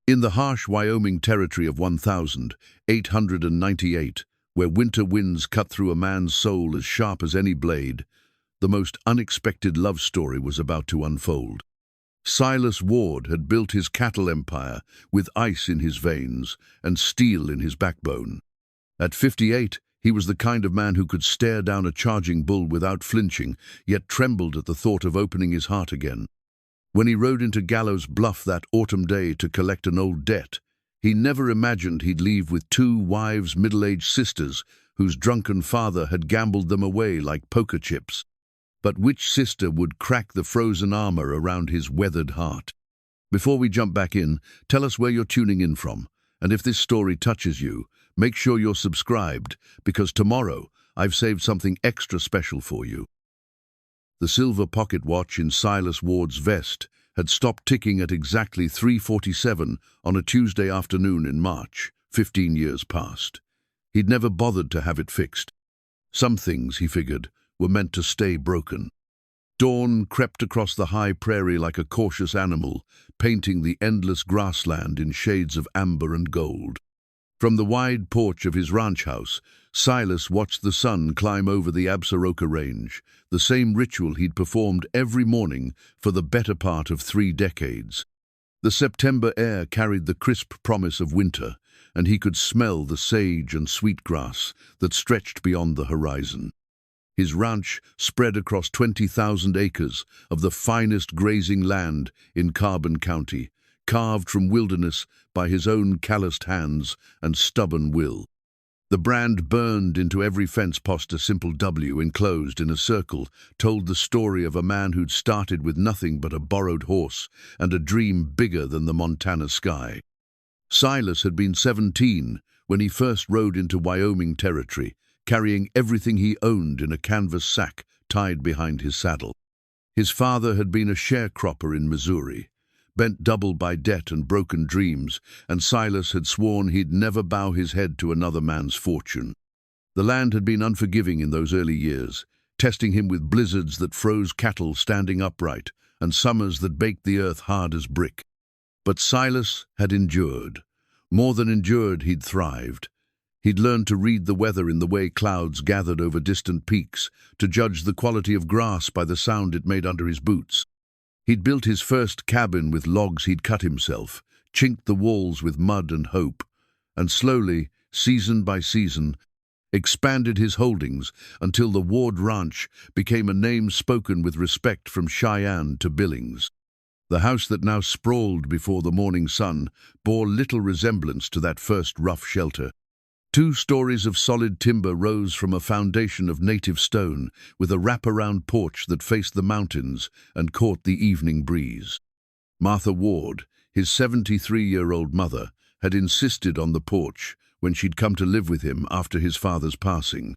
In the harsh Wyoming Territory of 1898, where winter winds cut through a man's soul as sharp as any blade, the most unexpected love story was about to unfold. Silas Ward had built his cattle empire with ice in his veins and steel in his backbone. At 58, he was the kind of man who could stare down a charging bull without flinching, yet trembled at the thought of opening his heart again. When he rode into Gallows' Bluff that autumn day to collect an old debt, he never imagined he'd leave with 2 wives' middle-aged sisters whose drunken father had gambled them away like poker chips. But which sister would crack the frozen armor around his weathered heart? Before we jump back in, tell us where you're tuning in from, and if this story touches you, make sure you're subscribed, because tomorrow I've saved something extra special for you. The silver pocket watch in Silas Ward's vest had stopped ticking at exactly 3:47 on a Tuesday afternoon in March, 15 years past. He'd never bothered to have it fixed. Some things, he figured, were meant to stay broken. Dawn crept across the high prairie like a cautious animal, painting the endless grassland in shades of amber and gold. From the wide porch of his ranch house, Silas watched the sun climb over the Absaroka Range, the same ritual he'd performed every morning for the better part of 3 decades. The September air carried the crisp promise of winter, and he could smell the sage and sweetgrass that stretched beyond the horizon. His ranch spread across 20,000 acres of the finest grazing land in Carbon County, carved from wilderness by his own calloused hands and stubborn will. The brand burned into every fence post a simple W enclosed in a circle told the story of a man who'd started with nothing but a borrowed horse and a dream bigger than the Montana sky. Silas had been 17 when he first rode into Wyoming Territory, carrying everything he owned in a canvas sack tied behind his saddle. His father had been a sharecropper in Missouri, bent double by debt and broken dreams, and Silas had sworn he'd never bow his head to another man's fortune. The land had been unforgiving in those early years, testing him with blizzards that froze cattle standing upright and summers that baked the earth hard as brick. But Silas had endured. More than endured, he'd thrived. He'd learned to read the weather in the way clouds gathered over distant peaks, to judge the quality of grass by the sound it made under his boots. He'd built his first cabin with logs he'd cut himself, chinked the walls with mud and hope, and slowly, season by season, expanded his holdings until the Ward Ranch became a name spoken with respect from Cheyenne to Billings. The house that now sprawled before the morning sun bore little resemblance to that first rough shelter. 2 stories of solid timber rose from a foundation of native stone, with a wraparound porch that faced the mountains and caught the evening breeze. Martha Ward, his 73-year-old mother, had insisted on the porch when she'd come to live with him after his father's passing.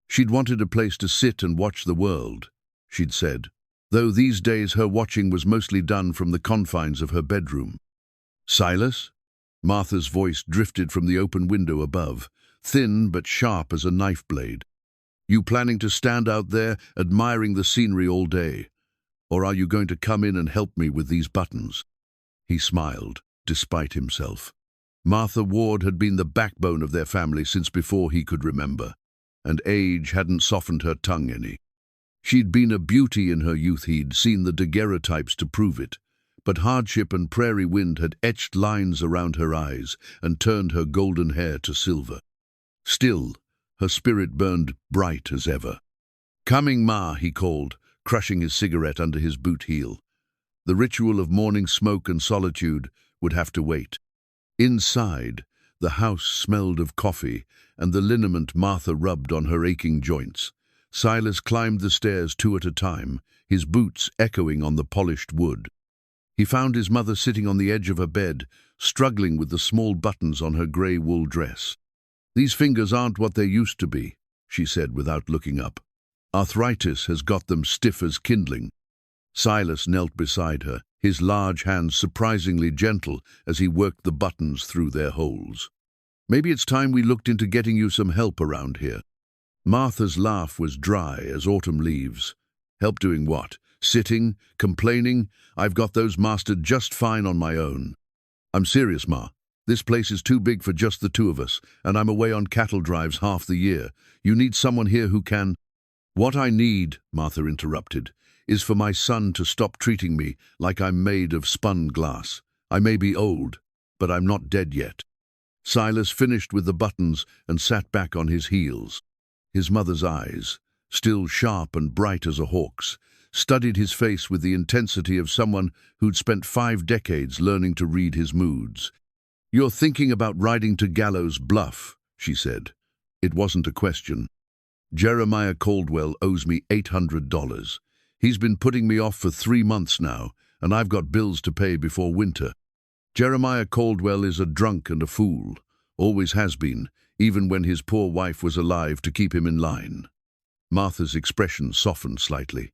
She'd wanted a place to sit and watch the world, she'd said, though these days her watching was mostly done from the confines of her bedroom. "Silas?" Martha's voice drifted from the open window above, thin but sharp as a knife blade. "You planning to stand out there admiring the scenery all day? Or are you going to come in and help me with these buttons?" He smiled, despite himself. Martha Ward had been the backbone of their family since before he could remember, and age hadn't softened her tongue any. She'd been a beauty in her youth, he'd seen the daguerreotypes to prove it, but hardship and prairie wind had etched lines around her eyes and turned her golden hair to silver. Still, her spirit burned bright as ever. "Coming, Ma," he called, crushing his cigarette under his boot heel. The ritual of morning smoke and solitude would have to wait. Inside, the house smelled of coffee and the liniment Martha rubbed on her aching joints. Silas climbed the stairs 2 at a time, his boots echoing on the polished wood. He found his mother sitting on the edge of her bed, struggling with the small buttons on her grey wool dress. "These fingers aren't what they used to be," she said without looking up. "Arthritis has got them stiff as kindling." Silas knelt beside her, his large hands surprisingly gentle as he worked the buttons through their holes. "Maybe it's time we looked into getting you some help around here." Martha's laugh was dry as autumn leaves. "Help doing what? Sitting? Complaining? I've got those mastered just fine on my own." I'm serious, Ma. This place is too big for just the two of us, and I'm away on cattle drives half the year. You need someone here who can— What I need, Martha interrupted, is for my son to stop treating me like I'm made of spun glass. I may be old, but I'm not dead yet. Silas finished with the buttons and sat back on his heels. His mother's eyes, still sharp and bright as a hawk's, studied his face with the intensity of someone who'd spent 5 decades learning to read his moods. "You're thinking about riding to Gallows, Bluff," she said. It wasn't a question. "Jeremiah Caldwell owes me $800. He's been putting me off for 3 months now, and I've got bills to pay before winter. Jeremiah Caldwell is a drunk and a fool, always has been, even when his poor wife was alive to keep him in line." Martha's expression softened slightly.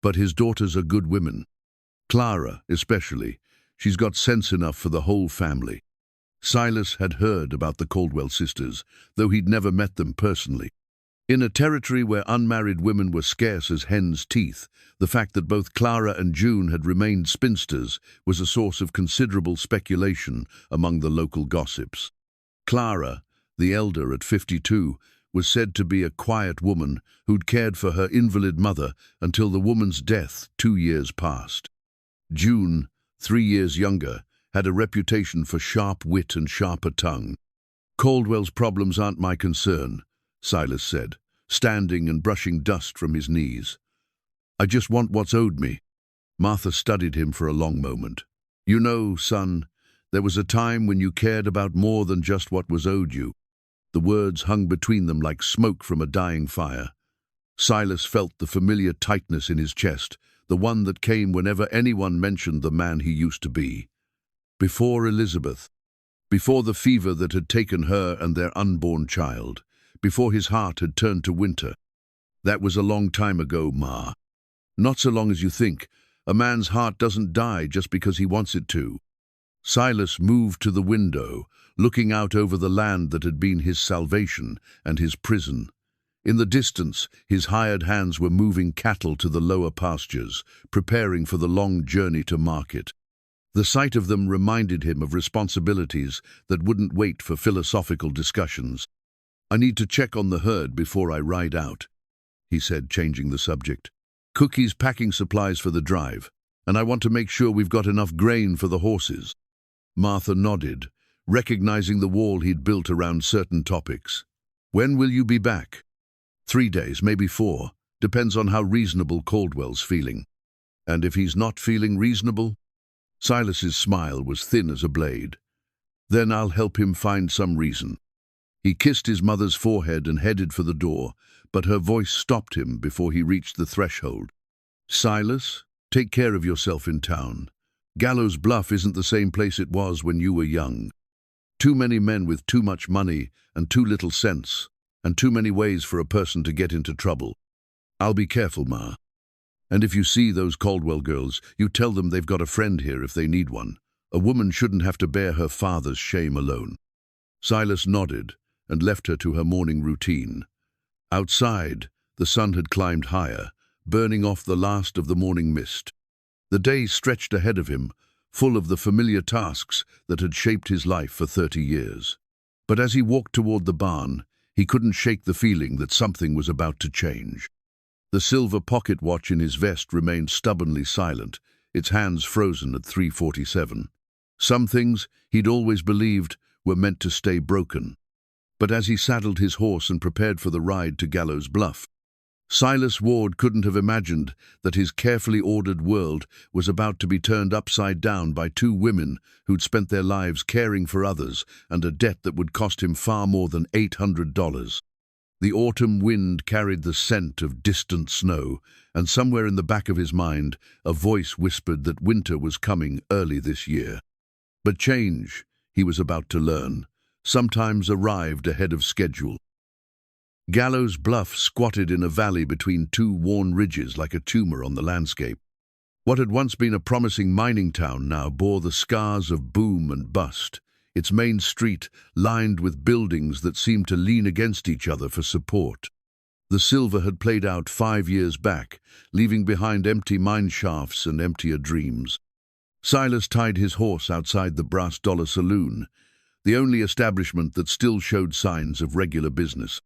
"But his daughters are good women. Clara, especially. She's got sense enough for the whole family." Silas had heard about the Caldwell sisters, though he'd never met them personally. In a territory where unmarried women were scarce as hen's teeth, the fact that both Clara and June had remained spinsters was a source of considerable speculation among the local gossips. Clara, the elder at 52, was said to be a quiet woman who'd cared for her invalid mother until the woman's death 2 years past. June, 3 years younger, had a reputation for sharp wit and sharper tongue. "Caldwell's problems aren't my concern," Silas said, standing and brushing dust from his knees. "I just want what's owed me." Martha studied him for a long moment. "You know, son, there was a time when you cared about more than just what was owed you." The words hung between them like smoke from a dying fire. Silas felt the familiar tightness in his chest, the one that came whenever anyone mentioned the man he used to be. Before Elizabeth, before the fever that had taken her and their unborn child, before his heart had turned to winter. "That was a long time ago, Ma. Not so long as you think. A man's heart doesn't die just because he wants it to." Silas moved to the window, looking out over the land that had been his salvation and his prison. In the distance, his hired hands were moving cattle to the lower pastures, preparing for the long journey to market. The sight of them reminded him of responsibilities that wouldn't wait for philosophical discussions. "I need to check on the herd before I ride out," he said, changing the subject. "Cookie's packing supplies for the drive, and I want to make sure we've got enough grain for the horses." Martha nodded, recognizing the wall he'd built around certain topics. "When will you be back?" 3 days, maybe 4. Depends on how reasonable Caldwell's feeling." "And if he's not feeling reasonable?" Silas's smile was thin as a blade. "Then I'll help him find some reason." He kissed his mother's forehead and headed for the door, but her voice stopped him before he reached the threshold. "Silas, take care of yourself in town. Gallows Bluff isn't the same place it was when you were young. Too many men with too much money and too little sense, and too many ways for a person to get into trouble. I'll be careful, Ma. And if you see those Caldwell girls, you tell them they've got a friend here if they need one. A woman shouldn't have to bear her father's shame alone." Silas nodded and left her to her morning routine. Outside, the sun had climbed higher, burning off the last of the morning mist. The day stretched ahead of him, full of the familiar tasks that had shaped his life for 30 years. But as he walked toward the barn, he couldn't shake the feeling that something was about to change. The silver pocket watch in his vest remained stubbornly silent, its hands frozen at 3:47. Some things, he'd always believed, were meant to stay broken. But as he saddled his horse and prepared for the ride to Gallows Bluff, Silas Ward couldn't have imagined that his carefully ordered world was about to be turned upside down by 2 women who'd spent their lives caring for others and a debt that would cost him far more than $800. The autumn wind carried the scent of distant snow, and somewhere in the back of his mind, a voice whispered that winter was coming early this year. But change, he was about to learn, sometimes arrived ahead of schedule. Gallows Bluff squatted in a valley between 2 worn ridges like a tumor on the landscape. What had once been a promising mining town now bore the scars of boom and bust, its main street lined with buildings that seemed to lean against each other for support. The silver had played out 5 years back, leaving behind empty mine shafts and emptier dreams. Silas tied his horse outside the Brass Dollar Saloon, the only establishment that still showed signs of regular business.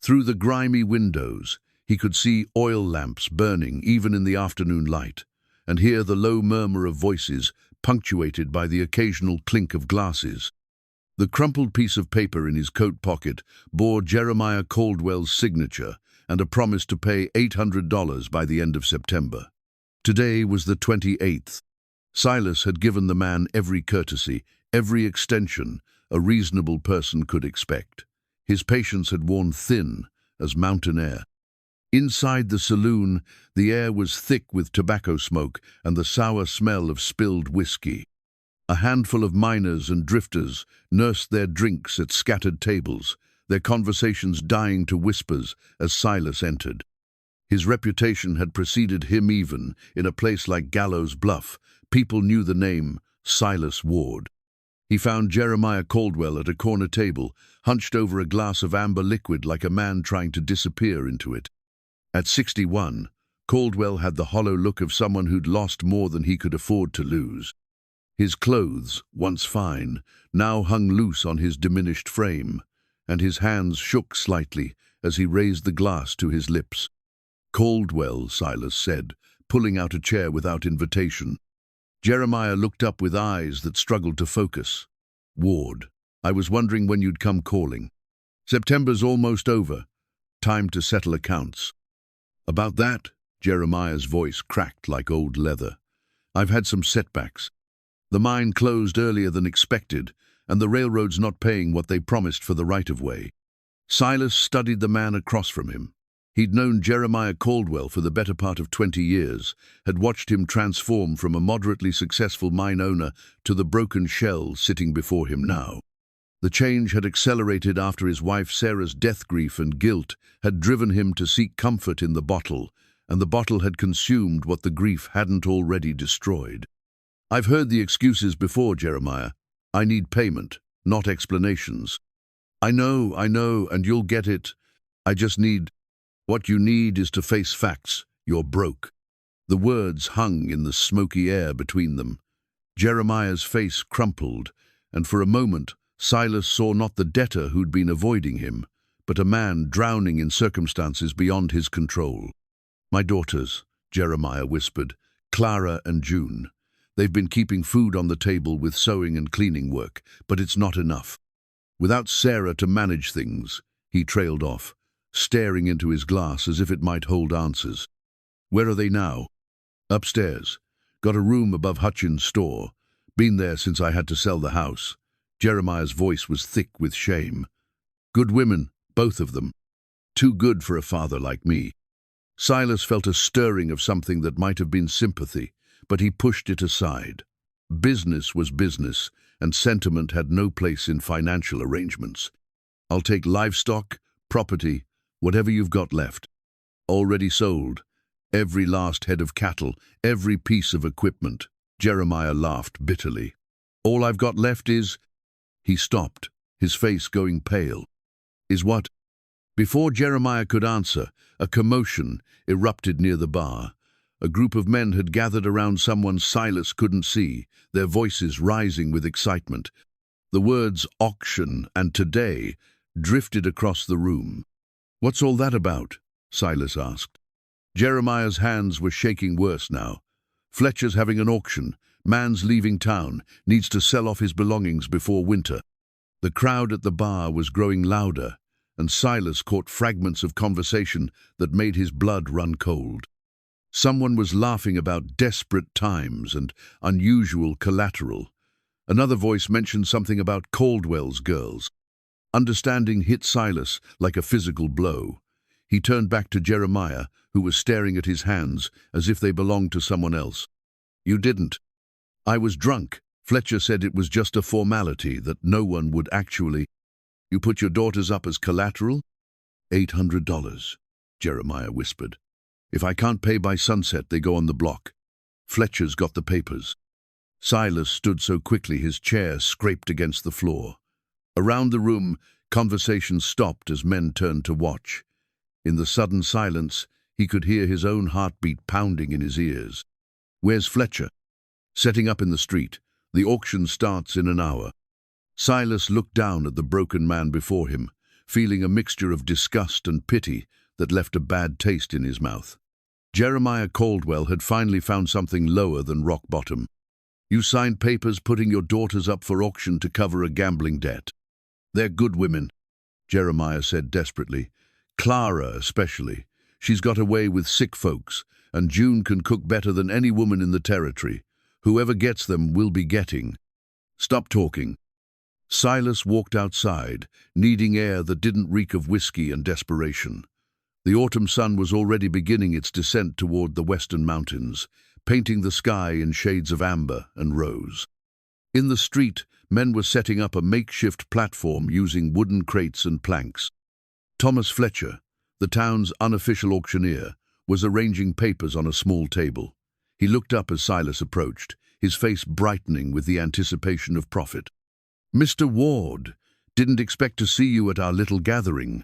Through the grimy windows, he could see oil lamps burning even in the afternoon light, and hear the low murmur of voices punctuated by the occasional clink of glasses. The crumpled piece of paper in his coat pocket bore Jeremiah Caldwell's signature and a promise to pay $800 by the end of September. Today was the 28th. Silas had given the man every courtesy, every extension a reasonable person could expect. His patience had worn thin as mountain air. Inside the saloon, the air was thick with tobacco smoke and the sour smell of spilled whiskey. A handful of miners and drifters nursed their drinks at scattered tables, their conversations dying to whispers as Silas entered. His reputation had preceded him even in a place like Gallows, Bluff. People knew the name Silas Ward. He found Jeremiah Caldwell at a corner table, hunched over a glass of amber liquid like a man trying to disappear into it. At 61, Caldwell had the hollow look of someone who'd lost more than he could afford to lose. His clothes, once fine, now hung loose on his diminished frame, and his hands shook slightly as he raised the glass to his lips. "Caldwell," Silas said, pulling out a chair without invitation. Jeremiah looked up with eyes that struggled to focus. "Ward, I was wondering when you'd come calling. September's almost over. Time to settle accounts." "About that," Jeremiah's voice cracked like old leather. "I've had some setbacks. The mine closed earlier than expected, and the railroad's not paying what they promised for the right-of-way." Silas studied the man across from him. He'd known Jeremiah Caldwell for the better part of 20 years, had watched him transform from a moderately successful mine owner to the broken shell sitting before him now. The change had accelerated after his wife Sarah's death. Grief and guilt had driven him to seek comfort in the bottle, and the bottle had consumed what the grief hadn't already destroyed. "I've heard the excuses before, Jeremiah. I need payment, not explanations." I know, and you'll get it. I just need..." "What you need is to face facts. You're broke." The words hung in the smoky air between them. Jeremiah's face crumpled, and for a moment Silas saw not the debtor who'd been avoiding him, but a man drowning in circumstances beyond his control. "My daughters," Jeremiah whispered, "Clara and June. They've been keeping food on the table with sewing and cleaning work, but it's not enough. Without Sarah to manage things," he trailed off, staring into his glass as if it might hold answers. "Where are they now?" "Upstairs. Got a room above Hutchins' store. Been there since I had to sell the house." Jeremiah's voice was thick with shame. "Good women, both of them. Too good for a father like me." Silas felt a stirring of something that might have been sympathy, but he pushed it aside. Business was business, and sentiment had no place in financial arrangements. "I'll take livestock, property, whatever you've got left." "Already sold. Every last head of cattle, every piece of equipment." Jeremiah laughed bitterly. "All I've got left is..." He stopped, his face going pale. "Is what?" Before Jeremiah could answer, a commotion erupted near the bar. A group of men had gathered around someone Silas couldn't see, their voices rising with excitement. The words "auction" and "today" drifted across the room. "What's all that about?" Silas asked. Jeremiah's hands were shaking worse now. "Fletcher's having an auction. Man's leaving town, needs to sell off his belongings before winter." The crowd at the bar was growing louder, and Silas caught fragments of conversation that made his blood run cold. Someone was laughing about desperate times and unusual collateral. Another voice mentioned something about Caldwell's girls. Understanding hit Silas like a physical blow. He turned back to Jeremiah, who was staring at his hands as if they belonged to someone else. "You didn't." "I was drunk. Fletcher said it was just a formality, that no one would actually..." "You put your daughters up as collateral?" $800, Jeremiah whispered. "If I can't pay by sunset, they go on the block. Fletcher's got the papers." Silas stood so quickly his chair scraped against the floor. Around the room, conversation stopped as men turned to watch. In the sudden silence, he could hear his own heartbeat pounding in his ears. "Where's Fletcher?" Setting up in the street, the auction starts in an hour. Silas looked down at the broken man before him, feeling a mixture of disgust and pity that left a bad taste in his mouth. Jeremiah Caldwell had finally found something lower than rock bottom. "You signed papers putting your daughters up for auction to cover a gambling debt. They're good women," Jeremiah said desperately. "Clara especially. She's got away with sick folks, and June can cook better than any woman in the territory. Whoever gets them will be getting." "Stop talking." Silas walked outside, needing air that didn't reek of whiskey and desperation. The autumn sun was already beginning its descent toward the western mountains, painting the sky in shades of amber and rose. In the street, men were setting up a makeshift platform using wooden crates and planks. Thomas Fletcher, the town's unofficial auctioneer, was arranging papers on a small table. He looked up as Silas approached, his face brightening with the anticipation of profit. "Mr. Ward, didn't expect to see you at our little gathering.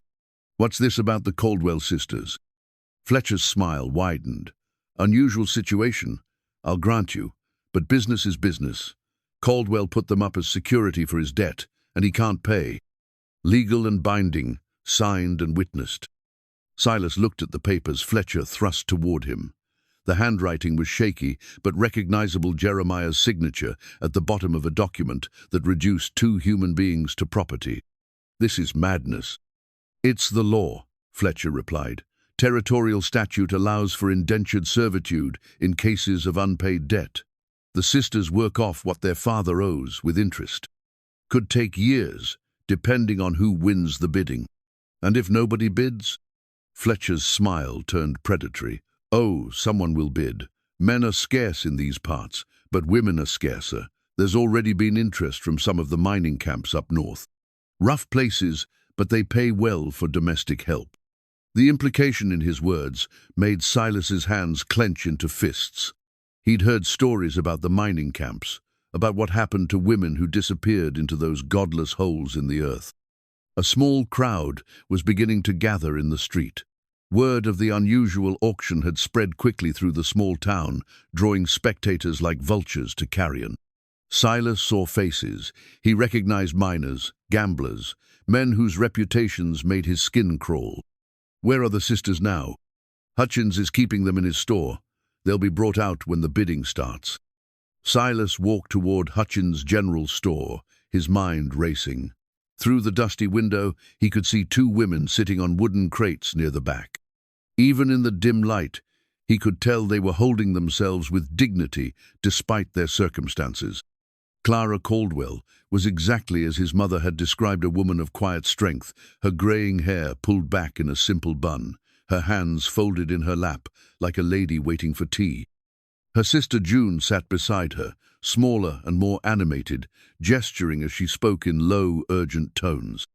What's this about the Caldwell sisters?" Fletcher's smile widened. "Unusual situation, I'll grant you, but business is business. Caldwell put them up as security for his debt, and he can't pay. Legal and binding, signed and witnessed." Silas looked at the papers Fletcher thrust toward him. The handwriting was shaky, but recognizable Jeremiah's signature at the bottom of a document that reduced two human beings to property. "This is madness." "It's the law," Fletcher replied. "Territorial statute allows for indentured servitude in cases of unpaid debt. The sisters work off what their father owes with interest. Could take years, depending on who wins the bidding. And if nobody bids?" Fletcher's smile turned predatory. "Oh, someone will bid. Men are scarce in these parts, but women are scarcer. There's already been interest from some of the mining camps up north. Rough places, but they pay well for domestic help." The implication in his words made Silas's hands clench into fists. He'd heard stories about the mining camps, about what happened to women who disappeared into those godless holes in the earth. A small crowd was beginning to gather in the street. Word of the unusual auction had spread quickly through the small town, drawing spectators like vultures to carrion. Silas saw faces. He recognized miners, gamblers, men whose reputations made his skin crawl. "Where are the sisters now?" "Hutchins is keeping them in his store. They'll be brought out when the bidding starts." Silas walked toward Hutchins' general store, his mind racing. Through the dusty window, he could see two women sitting on wooden crates near the back. Even in the dim light, he could tell they were holding themselves with dignity despite their circumstances. Clara Caldwell was exactly as his mother had described a woman of quiet strength, her graying hair pulled back in a simple bun, her hands folded in her lap like a lady waiting for tea. Her sister June sat beside her, smaller and more animated, gesturing as she spoke in low, urgent tones.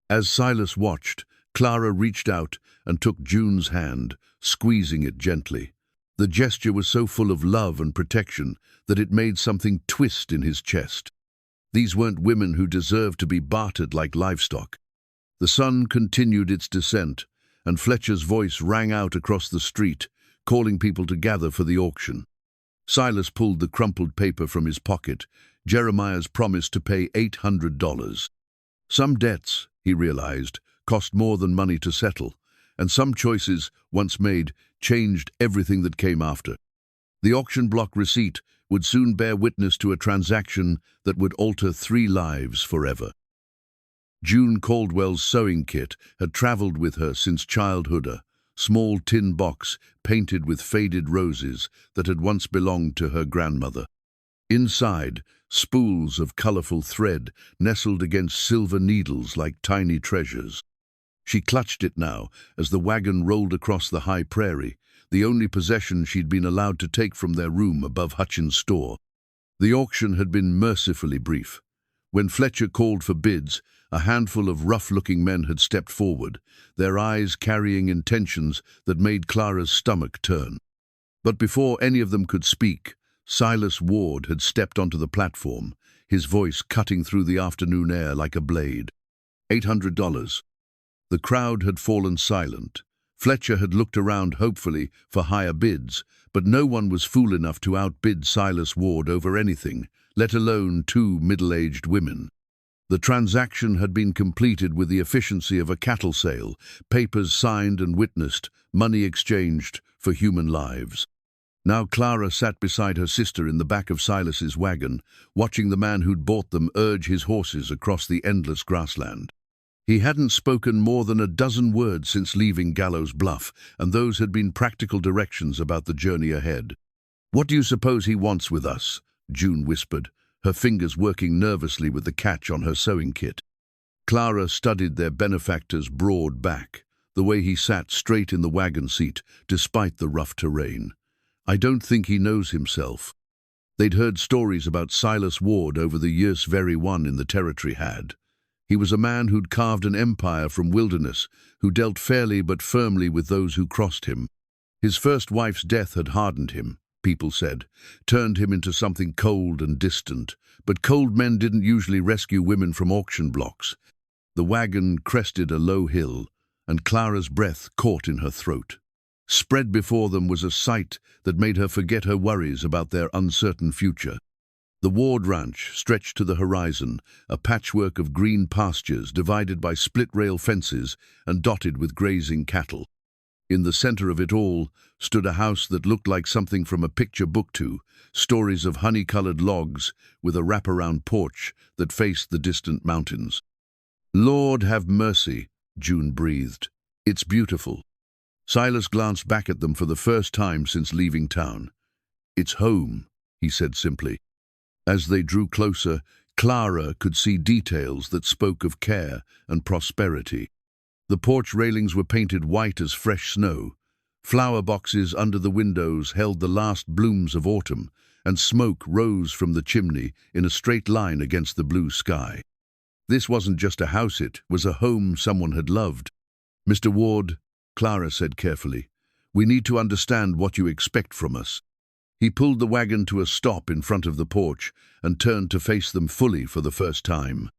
As Silas watched, Clara reached out and took June's hand, squeezing it gently. The gesture was so full of love and protection that it made something twist in his chest. These weren't women who deserved to be bartered like livestock. The sun continued its descent, and Fletcher's voice rang out across the street, calling people to gather for the auction. Silas pulled the crumpled paper from his pocket, Jeremiah's promise to pay $800. Some debts, he realized, cost more than money to settle, and some choices, once made, changed everything that came after. The auction block receipt would soon bear witness to a transaction that would alter 3 lives forever. June Caldwell's sewing kit had traveled with her since childhood, a small tin box painted with faded roses that had once belonged to her grandmother. Inside, spools of colorful thread nestled against silver needles like tiny treasures. She clutched it now as the wagon rolled across the high prairie, the only possession she'd been allowed to take from their room above Hutchins' store. The auction had been mercifully brief. When Fletcher called for bids, a handful of rough-looking men had stepped forward, their eyes carrying intentions that made Clara's stomach turn. But before any of them could speak, Silas Ward had stepped onto the platform, his voice cutting through the afternoon air like a blade. $800. The crowd had fallen silent. Fletcher had looked around hopefully for higher bids, but no one was fool enough to outbid Silas Ward over anything, let alone two middle-aged women. The transaction had been completed with the efficiency of a cattle sale, papers signed and witnessed, money exchanged for human lives. Now Clara sat beside her sister in the back of Silas's wagon, watching the man who'd bought them urge his horses across the endless grassland. He hadn't spoken more than a dozen words since leaving Gallows Bluff, and those had been practical directions about the journey ahead. "What do you suppose he wants with us?" June whispered, her fingers working nervously with the catch on her sewing kit. Clara studied their benefactor's broad back, the way he sat straight in the wagon seat, despite the rough terrain. "I don't think he knows himself." They'd heard stories about Silas Ward over the years very one in the territory had. He was a man who'd carved an empire from wilderness, who dealt fairly but firmly with those who crossed him. His first wife's death had hardened him, people said, turned him into something cold and distant, but cold men didn't usually rescue women from auction blocks. The wagon crested a low hill, and Clara's breath caught in her throat. Spread before them was a sight that made her forget her worries about their uncertain future. The Ward Ranch stretched to the horizon, a patchwork of green pastures divided by split-rail fences and dotted with grazing cattle. In the center of it all stood a house that looked like something from a picture book too, stories of honey-colored logs with a wraparound porch that faced the distant mountains. "Lord have mercy," June breathed. "It's beautiful." Silas glanced back at them for the first time since leaving town. "It's home," he said simply. As they drew closer, Clara could see details that spoke of care and prosperity. The porch railings were painted white as fresh snow. Flower boxes under the windows held the last blooms of autumn, and smoke rose from the chimney in a straight line against the blue sky. This wasn't just a house, it was a home someone had loved. "Mr. Ward," Clara said carefully, "we need to understand what you expect from us." He pulled the wagon to a stop in front of the porch and turned to face them fully for the first time.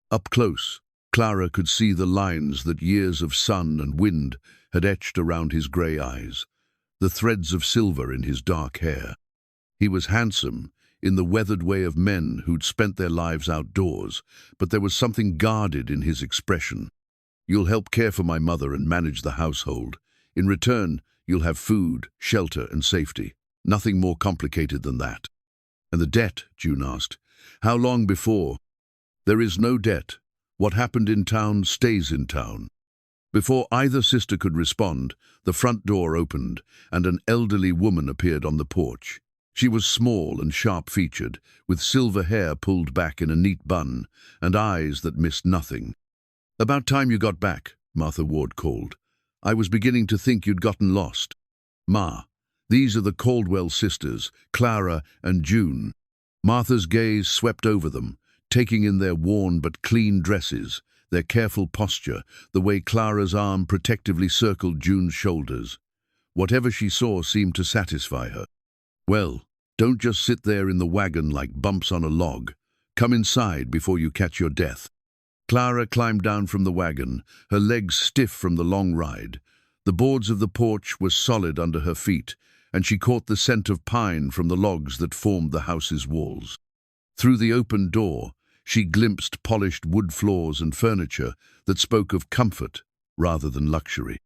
Up close, Clara could see the lines that years of sun and wind had etched around his grey eyes, the threads of silver in his dark hair. He was handsome, in the weathered way of men who'd spent their lives outdoors, but there was something guarded in his expression. "You'll help care for my mother and manage the household. In return, you'll have food, shelter, and safety. Nothing more complicated than that." "And the debt?" June asked. "How long before?" "There is no debt. What happened in town stays in town." Before either sister could respond, the front door opened, and an elderly woman appeared on the porch. She was small and sharp-featured, with silver hair pulled back in a neat bun, and eyes that missed nothing. "About time you got back," Martha Ward called. "I was beginning to think you'd gotten lost." "Ma, these are the Caldwell sisters, Clara and June." Martha's gaze swept over them, taking in their worn but clean dresses, their careful posture, the way Clara's arm protectively circled June's shoulders. Whatever she saw seemed to satisfy her. "Well, don't just sit there in the wagon like bumps on a log. Come inside before you catch your death." Clara climbed down from the wagon, her legs stiff from the long ride. The boards of the porch were solid under her feet, and she caught the scent of pine from the logs that formed the house's walls. Through the open door, she glimpsed polished wood floors and furniture that spoke of comfort rather than luxury.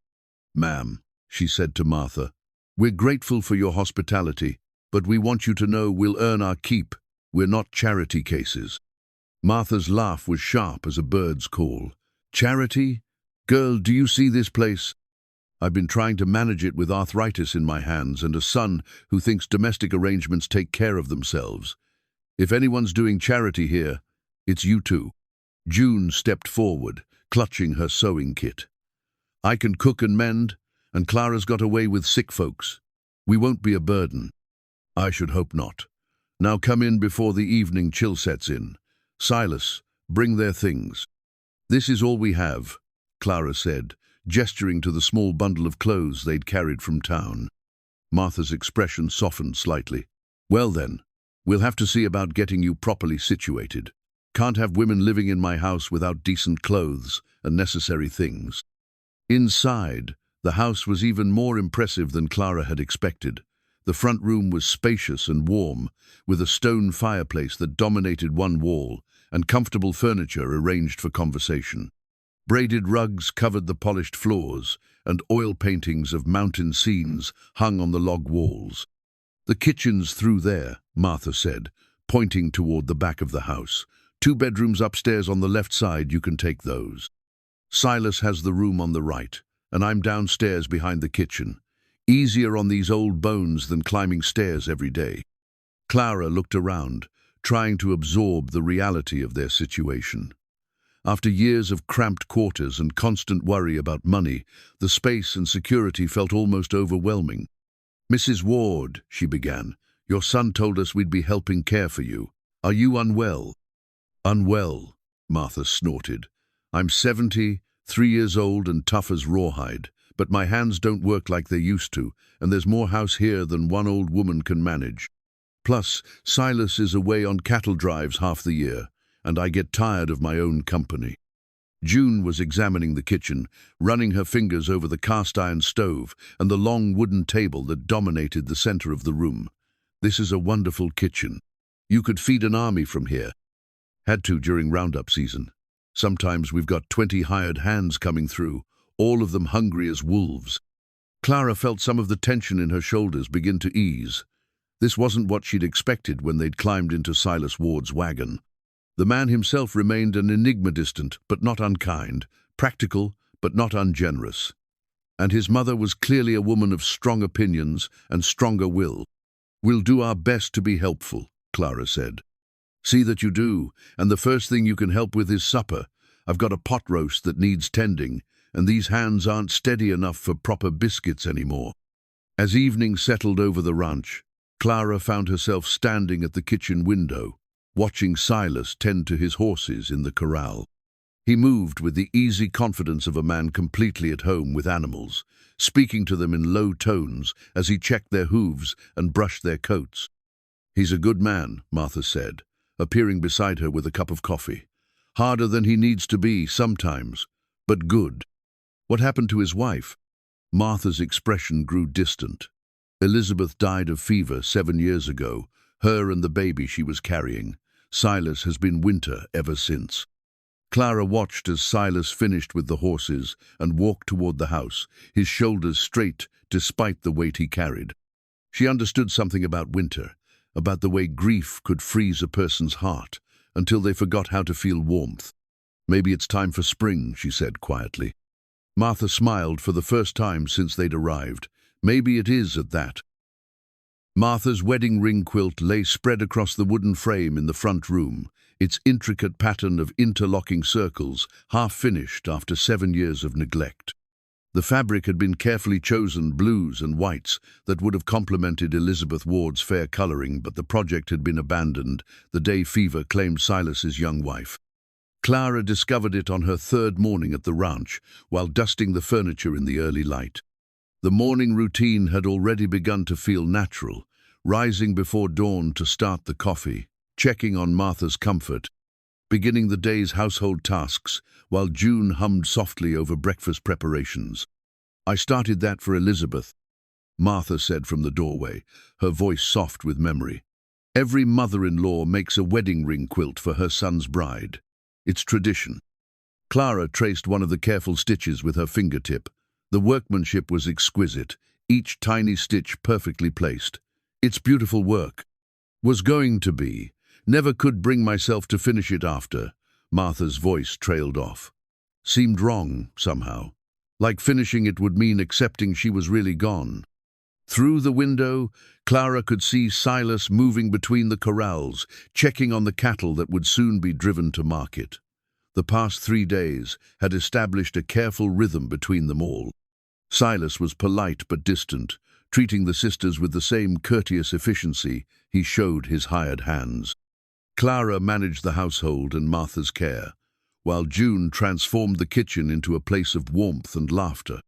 "Ma'am," she said to Martha, "we're grateful for your hospitality, but we want you to know we'll earn our keep. We're not charity cases." Martha's laugh was sharp as a bird's call. "Charity? Girl, do you see this place? I've been trying to manage it with arthritis in my hands and a son who thinks domestic arrangements take care of themselves. If anyone's doing charity here, it's you two." June stepped forward, clutching her sewing kit. "I can cook and mend, and Clara's got away with sick folks. We won't be a burden." "I should hope not. Now come in before the evening chill sets in. Silas, bring their things." "This is all we have," Clara said, gesturing to the small bundle of clothes they'd carried from town. Martha's expression softened slightly. "Well then, we'll have to see about getting you properly situated. Can't have women living in my house without decent clothes and necessary things." Inside, The house was even more impressive than Clara had expected. The front room was spacious and warm, with a stone fireplace that dominated one wall and comfortable furniture arranged for conversation. Braided rugs covered the polished floors, and oil paintings of mountain scenes hung on the log walls. "The kitchen's through there," Martha said, pointing toward the back of the house. "2 bedrooms upstairs on the left side, you can take those. Silas has the room on the right, and I'm downstairs behind the kitchen. Easier on these old bones than climbing stairs every day." Clara looked around, trying to absorb the reality of their situation. After years of cramped quarters and constant worry about money, the space and security felt almost overwhelming. "Mrs. Ward," she began, "your son told us we'd be helping care for you. Are you unwell?" "Unwell," Martha snorted. "I'm 70, 3 years old and tough as rawhide, but my hands don't work like they used to, and there's more house here than one old woman can manage. Plus, Silas is away on cattle drives half the year, and I get tired of my own company." June was examining the kitchen, running her fingers over the cast-iron stove and the long wooden table that dominated the center of the room. "This is a wonderful kitchen. You could feed an army from here. Had to during roundup season. Sometimes we've got 20 hired hands coming through, all of them hungry as wolves." Clara felt some of the tension in her shoulders begin to ease. This wasn't what she'd expected when they'd climbed into Silas Ward's wagon. The man himself remained an enigma, distant but not unkind, practical but not ungenerous. And his mother was clearly a woman of strong opinions and stronger will. "We'll do our best to be helpful," Clara said. "See that you do, and the first thing you can help with is supper. I've got a pot roast that needs tending, and these hands aren't steady enough for proper biscuits anymore." As evening settled over the ranch, Clara found herself standing at the kitchen window, watching Silas tend to his horses in the corral. He moved with the easy confidence of a man completely at home with animals, speaking to them in low tones as he checked their hooves and brushed their coats. "He's a good man," Martha said, appearing beside her with a cup of coffee. "Harder than he needs to be sometimes, but good." "What happened to his wife?" Martha's expression grew distant. "Elizabeth died of fever 7 years ago, her and the baby she was carrying. Silas has been winter ever since." Clara watched as Silas finished with the horses and walked toward the house, his shoulders straight despite the weight he carried. She understood something about winter, about the way grief could freeze a person's heart until they forgot how to feel warmth. "Maybe it's time for spring," she said quietly. Martha smiled for the first time since they'd arrived. "Maybe it is at that." Martha's wedding ring quilt lay spread across the wooden frame in the front room, its intricate pattern of interlocking circles half finished after 7 years of neglect. The fabric had been carefully chosen blues and whites that would have complemented Elizabeth Ward's fair coloring, but the project had been abandoned the day fever claimed Silas's young wife. Clara discovered it on her 3rd morning at the ranch, while dusting the furniture in the early light. The morning routine had already begun to feel natural, rising before dawn to start the coffee, checking on Martha's comfort, beginning the day's household tasks, while June hummed softly over breakfast preparations. "I started that for Elizabeth," Martha said from the doorway, her voice soft with memory. "Every mother-in-law makes a wedding ring quilt for her son's bride. It's tradition." Clara traced one of the careful stitches with her fingertip. The workmanship was exquisite, each tiny stitch perfectly placed. "It's beautiful work." "Was going to be. Never could bring myself to finish it after." Martha's voice trailed off. "Seemed wrong, somehow. Like finishing it would mean accepting she was really gone." Through the window, Clara could see Silas moving between the corrals, checking on the cattle that would soon be driven to market. The past 3 days had established a careful rhythm between them all. Silas was polite but distant, treating the sisters with the same courteous efficiency he showed his hired hands. Clara managed the household and Martha's care, while June transformed the kitchen into a place of warmth and laughter.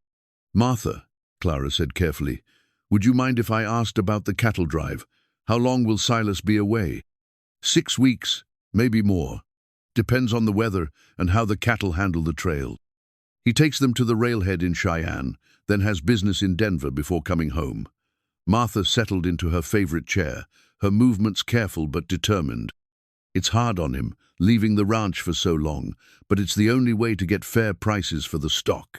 "Martha," Clara said carefully, "would you mind if I asked about the cattle drive? How long will Silas be away?" 6 weeks, maybe more. Depends on the weather and how the cattle handle the trail." He takes them to the railhead in Cheyenne, then has business in Denver before coming home. Martha settled into her favorite chair, her movements careful but determined. It's hard on him, leaving the ranch for so long, but it's the only way to get fair prices for the stock.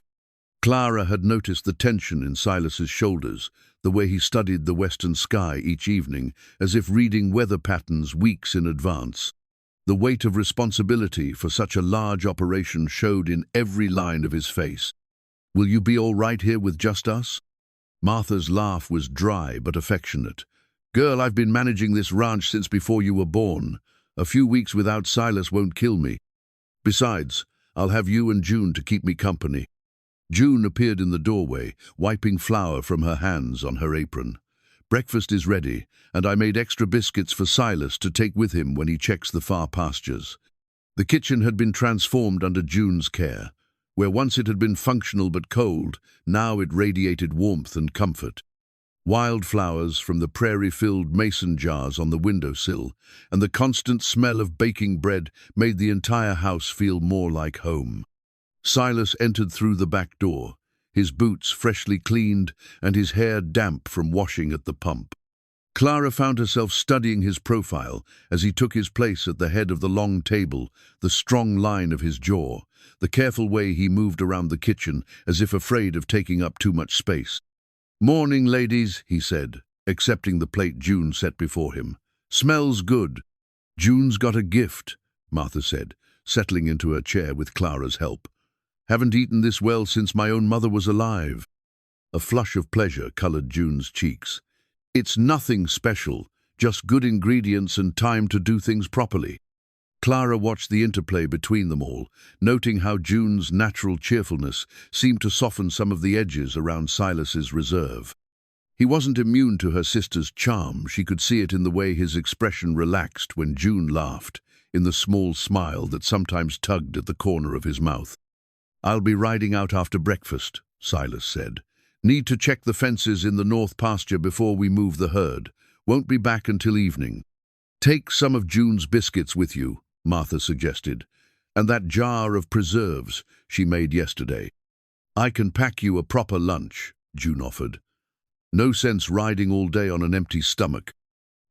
Clara had noticed the tension in Silas's shoulders, the way he studied the western sky each evening, as if reading weather patterns weeks in advance. The weight of responsibility for such a large operation showed in every line of his face. "Will you be all right here with just us?" Martha's laugh was dry but affectionate. "Girl, I've been managing this ranch since before you were born. A few weeks without Silas won't kill me. Besides, I'll have you and June to keep me company." June appeared in the doorway, wiping flour from her hands on her apron. "Breakfast is ready, and I made extra biscuits for Silas to take with him when he checks the far pastures." The kitchen had been transformed under June's care. Where once it had been functional but cold, now it radiated warmth and comfort. Wildflowers from the prairie-filled mason jars on the windowsill, and the constant smell of baking bread made the entire house feel more like home. Silas entered through the back door, his boots freshly cleaned and his hair damp from washing at the pump. Clara found herself studying his profile as he took his place at the head of the long table, the strong line of his jaw, the careful way he moved around the kitchen as if afraid of taking up too much space. "Morning, ladies," he said, accepting the plate June set before him. "Smells good." "June's got a gift," Martha said, settling into her chair with Clara's help. "Haven't eaten this well since my own mother was alive." A flush of pleasure colored June's cheeks. "It's nothing special, just good ingredients and time to do things properly." Clara watched the interplay between them all, noting how June's natural cheerfulness seemed to soften some of the edges around Silas's reserve. He wasn't immune to her sister's charm. She could see it in the way his expression relaxed when June laughed, in the small smile that sometimes tugged at the corner of his mouth. "I'll be riding out after breakfast," Silas said. "Need to check the fences in the north pasture before we move the herd. Won't be back until evening." "Take some of June's biscuits with you," Martha suggested, "and that jar of preserves she made yesterday." "I can pack you a proper lunch," June offered. "No sense riding all day on an empty stomach."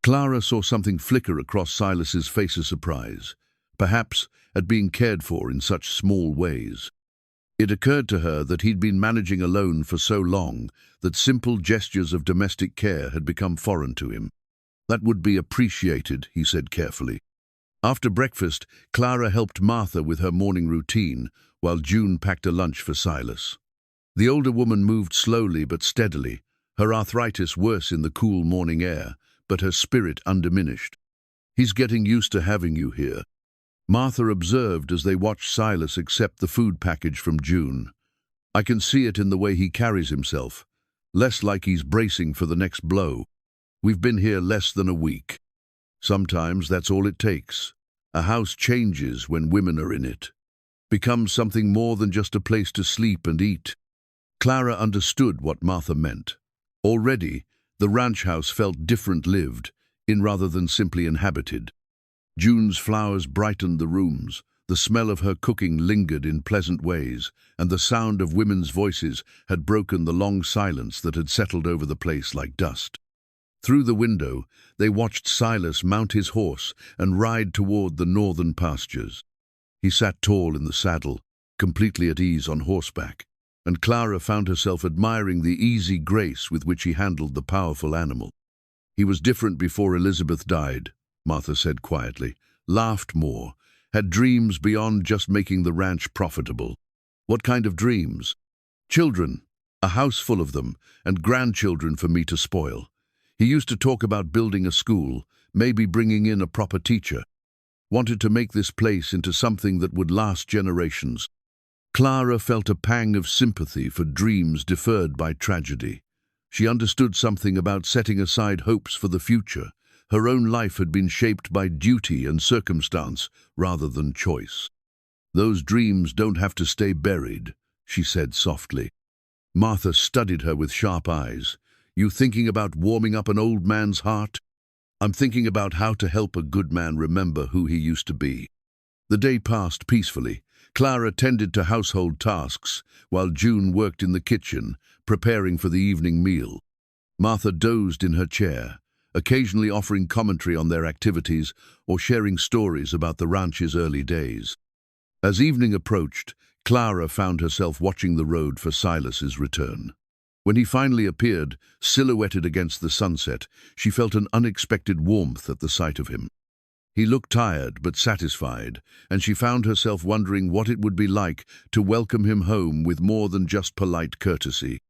Clara saw something flicker across Silas's face of surprise, perhaps at being cared for in such small ways. It occurred to her that he'd been managing alone for so long that simple gestures of domestic care had become foreign to him. "That would be appreciated," he said carefully. After breakfast, Clara helped Martha with her morning routine, while June packed a lunch for Silas. The older woman moved slowly but steadily, her arthritis worse in the cool morning air, but her spirit undiminished. "He's getting used to having you here," Martha observed as they watched Silas accept the food package from June. "I can see it in the way he carries himself, less like he's bracing for the next blow. We've been here less than a week. Sometimes that's all it takes. A house changes when women are in it. Becomes something more than just a place to sleep and eat." Clara understood what Martha meant. Already, the ranch house felt different-lived, in rather than simply inhabited. June's flowers brightened the rooms, the smell of her cooking lingered in pleasant ways, and the sound of women's voices had broken the long silence that had settled over the place like dust. Through the window, they watched Silas mount his horse and ride toward the northern pastures. He sat tall in the saddle, completely at ease on horseback, and Clara found herself admiring the easy grace with which he handled the powerful animal. "He was different before Elizabeth died," Martha said quietly, laughed more, had dreams beyond just making the ranch profitable. "What kind of dreams?" "Children, a house full of them, and grandchildren for me to spoil. He used to talk about building a school, maybe bringing in a proper teacher. Wanted to make this place into something that would last generations." Clara felt a pang of sympathy for dreams deferred by tragedy. She understood something about setting aside hopes for the future. Her own life had been shaped by duty and circumstance rather than choice. "Those dreams don't have to stay buried," she said softly. Martha studied her with sharp eyes. "You thinking about warming up an old man's heart?" "I'm thinking about how to help a good man remember who he used to be." The day passed peacefully. Clara tended to household tasks, while June worked in the kitchen, preparing for the evening meal. Martha dozed in her chair, occasionally offering commentary on their activities or sharing stories about the ranch's early days. As evening approached, Clara found herself watching the road for Silas's return. When he finally appeared, silhouetted against the sunset, she felt an unexpected warmth at the sight of him. He looked tired but satisfied, and she found herself wondering what it would be like to welcome him home with more than just polite courtesy.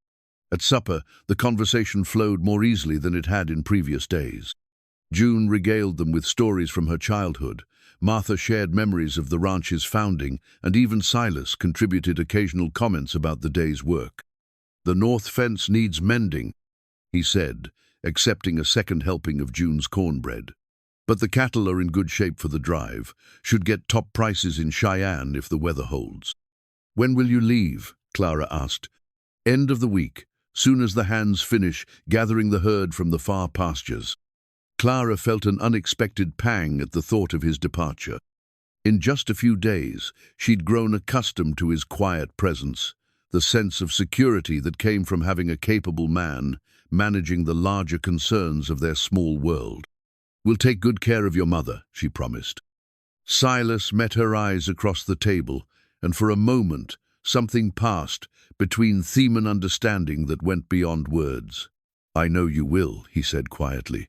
At supper, the conversation flowed more easily than it had in previous days. June regaled them with stories from her childhood. Martha shared memories of the ranch's founding, and even Silas contributed occasional comments about the day's work. "The north fence needs mending," he said, accepting a second helping of June's cornbread. "But the cattle are in good shape for the drive. Should get top prices in Cheyenne if the weather holds." "When will you leave?" Clara asked. "End of the week, soon as the hands finish gathering the herd from the far pastures." Clara felt an unexpected pang at the thought of his departure. In just a few days, she'd grown accustomed to his quiet presence, the sense of security that came from having a capable man managing the larger concerns of their small world. "We'll take good care of your mother," she promised. Silas met her eyes across the table, and for a moment something passed between theme and understanding that went beyond words. "I know you will," he said quietly.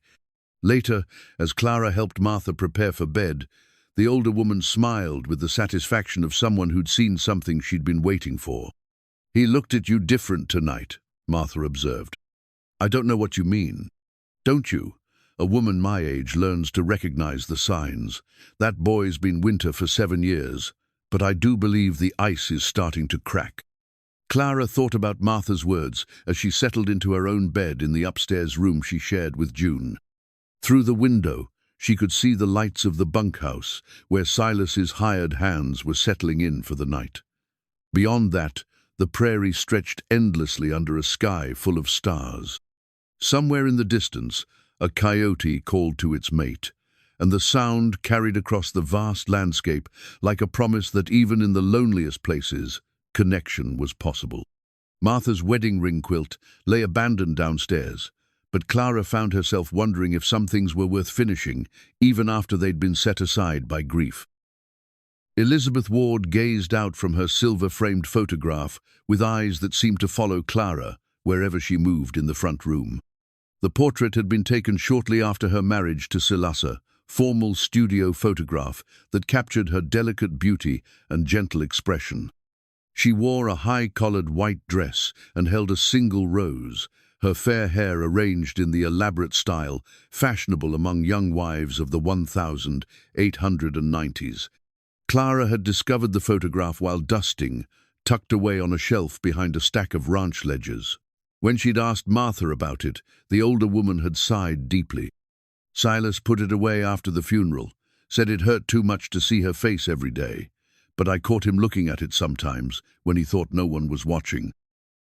Later, as Clara helped Martha prepare for bed, the older woman smiled with the satisfaction of someone who'd seen something she'd been waiting for. "He looked at you different tonight," Martha observed. "I don't know what you mean." "Don't you? A woman my age learns to recognize the signs. That boy's been winter for 7 years, but I do believe the ice is starting to crack." Clara thought about Martha's words as she settled into her own bed in the upstairs room she shared with June. Through the window, she could see the lights of the bunkhouse, where Silas's hired hands were settling in for the night. Beyond that, the prairie stretched endlessly under a sky full of stars. Somewhere in the distance, a coyote called to its mate, and the sound carried across the vast landscape like a promise that even in the loneliest places, connection was possible. Martha's wedding ring quilt lay abandoned downstairs, but Clara found herself wondering if some things were worth finishing, even after they'd been set aside by grief. Elizabeth Ward gazed out from her silver-framed photograph with eyes that seemed to follow Clara wherever she moved in the front room. The portrait had been taken shortly after her marriage to Silas, formal studio photograph that captured her delicate beauty and gentle expression. She wore a high-collared white dress and held a single rose, her fair hair arranged in the elaborate style fashionable among young wives of the 1890s. Clara had discovered the photograph while dusting, tucked away on a shelf behind a stack of ranch ledgers. When she'd asked Martha about it, the older woman had sighed deeply. "Silas put it away after the funeral, said it hurt too much to see her face every day, but I caught him looking at it sometimes when he thought no one was watching."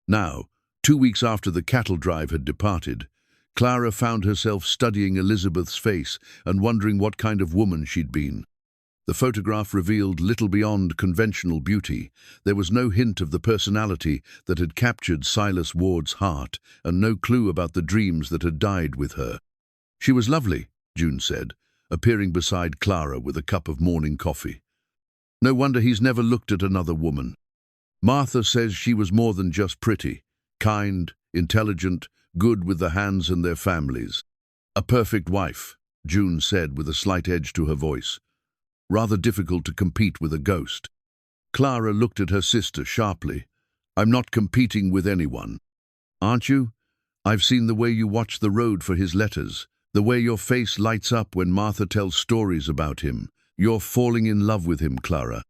Now, 2 weeks after the cattle drive had departed, Clara found herself studying Elizabeth's face and wondering what kind of woman she'd been. The photograph revealed little beyond conventional beauty. There was no hint of the personality that had captured Silas Ward's heart, and no clue about the dreams that had died with her. "She was lovely," June said, appearing beside Clara with a cup of morning coffee. "No wonder he's never looked at another woman." Martha says she was more than just pretty, kind, intelligent, good with the hands and their families. "A perfect wife," June said with a slight edge to her voice. "Rather difficult to compete with a ghost." Clara looked at her sister sharply. "I'm not competing with anyone." "Aren't you? I've seen the way you watch the road for his letters, the way your face lights up when Martha tells stories about him. You're falling in love with him, Clara."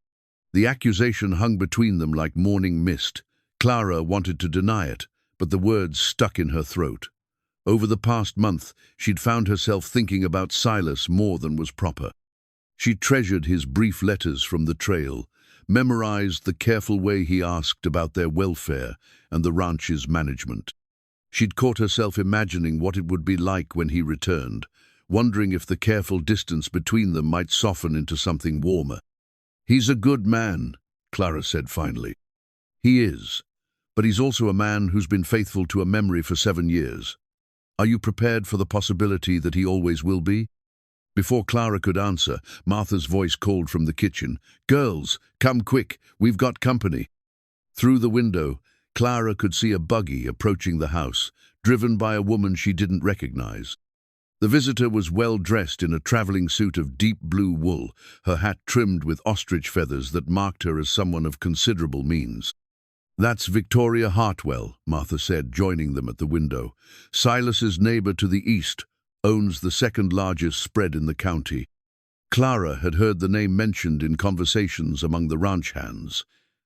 The accusation hung between them like morning mist. Clara wanted to deny it, but the words stuck in her throat. Over the past month, she'd found herself thinking about Silas more than was proper. She treasured his brief letters from the trail, memorized the careful way he asked about their welfare and the ranch's management. She'd caught herself imagining what it would be like when he returned, wondering if the careful distance between them might soften into something warmer. "He's a good man," Clara said finally. He is, but he's also a man who's been faithful to a memory for 7 years. Are you prepared for the possibility that he always will be? Before Clara could answer, Martha's voice called from the kitchen, "Girls, come quick, we've got company." Through the window, Clara could see a buggy approaching the house, driven by a woman she didn't recognize. The visitor was well dressed in a traveling suit of deep blue wool, her hat trimmed with ostrich feathers that marked her as someone of considerable means. "That's Victoria Hartwell," Martha said, joining them at the window. "Silas's neighbor to the east, owns the second-largest spread in the county." Clara had heard the name mentioned in conversations among the ranch hands.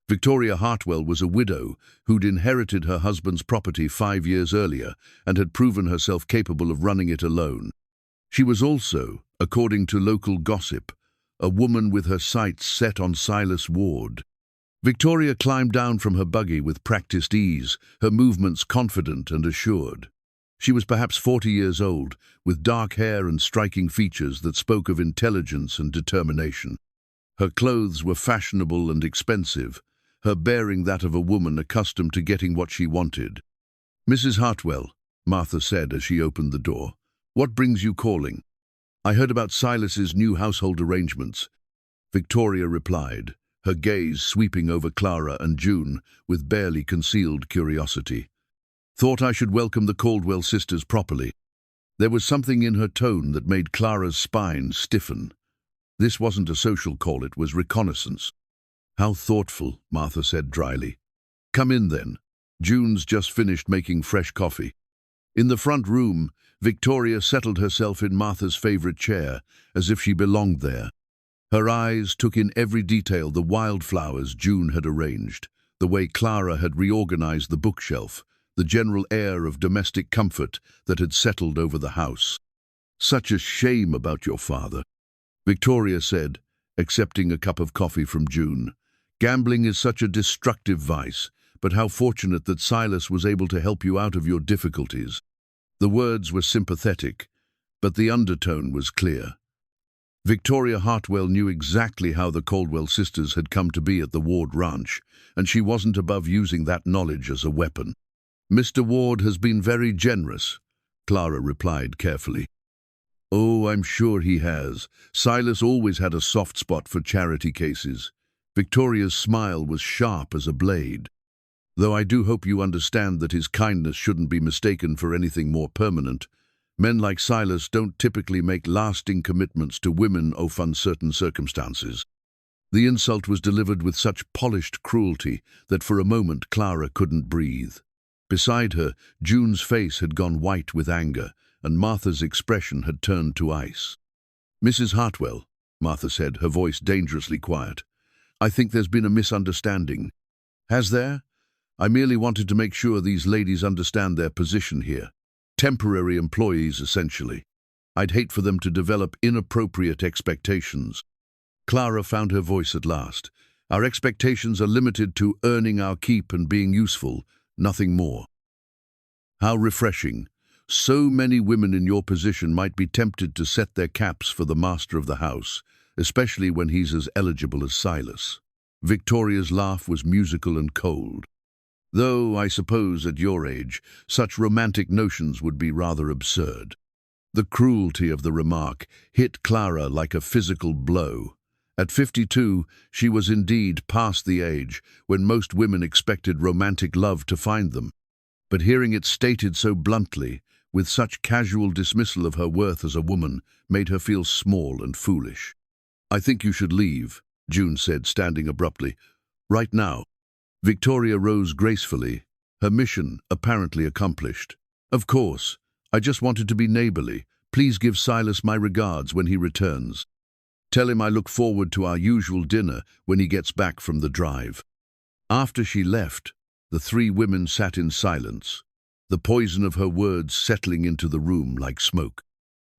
Victoria Hartwell was a widow who'd inherited her husband's property 5 years earlier and had proven herself capable of running it alone. She was also, according to local gossip, a woman with her sights set on Silas Ward. Victoria climbed down from her buggy with practiced ease, her movements confident and assured. She was perhaps 40 years old, with dark hair and striking features that spoke of intelligence and determination. Her clothes were fashionable and expensive, her bearing that of a woman accustomed to getting what she wanted. "Mrs. Hartwell," Martha said as she opened the door, "what brings you calling?" "I heard about Silas's new household arrangements," Victoria replied, her gaze sweeping over Clara and June with barely concealed curiosity. "Thought I should welcome the Caldwell sisters properly." There was something in her tone that made Clara's spine stiffen. This wasn't a social call, it was reconnaissance. "How thoughtful," Martha said dryly. "Come in then. June's just finished making fresh coffee." In the front room, Victoria settled herself in Martha's favorite chair, as if she belonged there. Her eyes took in every detail: the wildflowers June had arranged, the way Clara had reorganized the bookshelf, the general air of domestic comfort that had settled over the house. "Such a shame about your father," Victoria said, accepting a cup of coffee from June. "Gambling is such a destructive vice, but how fortunate that Silas was able to help you out of your difficulties." The words were sympathetic, but the undertone was clear. Victoria Hartwell knew exactly how the Caldwell sisters had come to be at the Ward Ranch, and she wasn't above using that knowledge as a weapon. "Mr. Ward has been very generous," Clara replied carefully. "Oh, I'm sure he has. Silas always had a soft spot for charity cases." Victoria's smile was sharp as a blade. "Though I do hope you understand that his kindness shouldn't be mistaken for anything more permanent. Men like Silas don't typically make lasting commitments to women of uncertain circumstances." The insult was delivered with such polished cruelty that for a moment Clara couldn't breathe. Beside her, June's face had gone white with anger, and Martha's expression had turned to ice. "Mrs. Hartwell," Martha said, her voice dangerously quiet, "I think there's been a misunderstanding." "Has there? I merely wanted to make sure these ladies understand their position here. Temporary employees, essentially. I'd hate for them to develop inappropriate expectations." Clara found her voice at last. "Our expectations are limited to earning our keep and being useful, nothing more." "How refreshing. So many women in your position might be tempted to set their caps for the master of the house, especially when he's as eligible as Silas." Victoria's laugh was musical and cold. "Though, I suppose, at your age, such romantic notions would be rather absurd." The cruelty of the remark hit Clara like a physical blow. At 52, she was indeed past the age when most women expected romantic love to find them. But hearing it stated so bluntly, with such casual dismissal of her worth as a woman, made her feel small and foolish. "I think you should leave," June said, standing abruptly. "Right now." Victoria rose gracefully, her mission apparently accomplished. "Of course. I just wanted to be neighborly. Please give Silas my regards when he returns. Tell him I look forward to our usual dinner when he gets back from the drive." After she left, the three women sat in silence, the poison of her words settling into the room like smoke.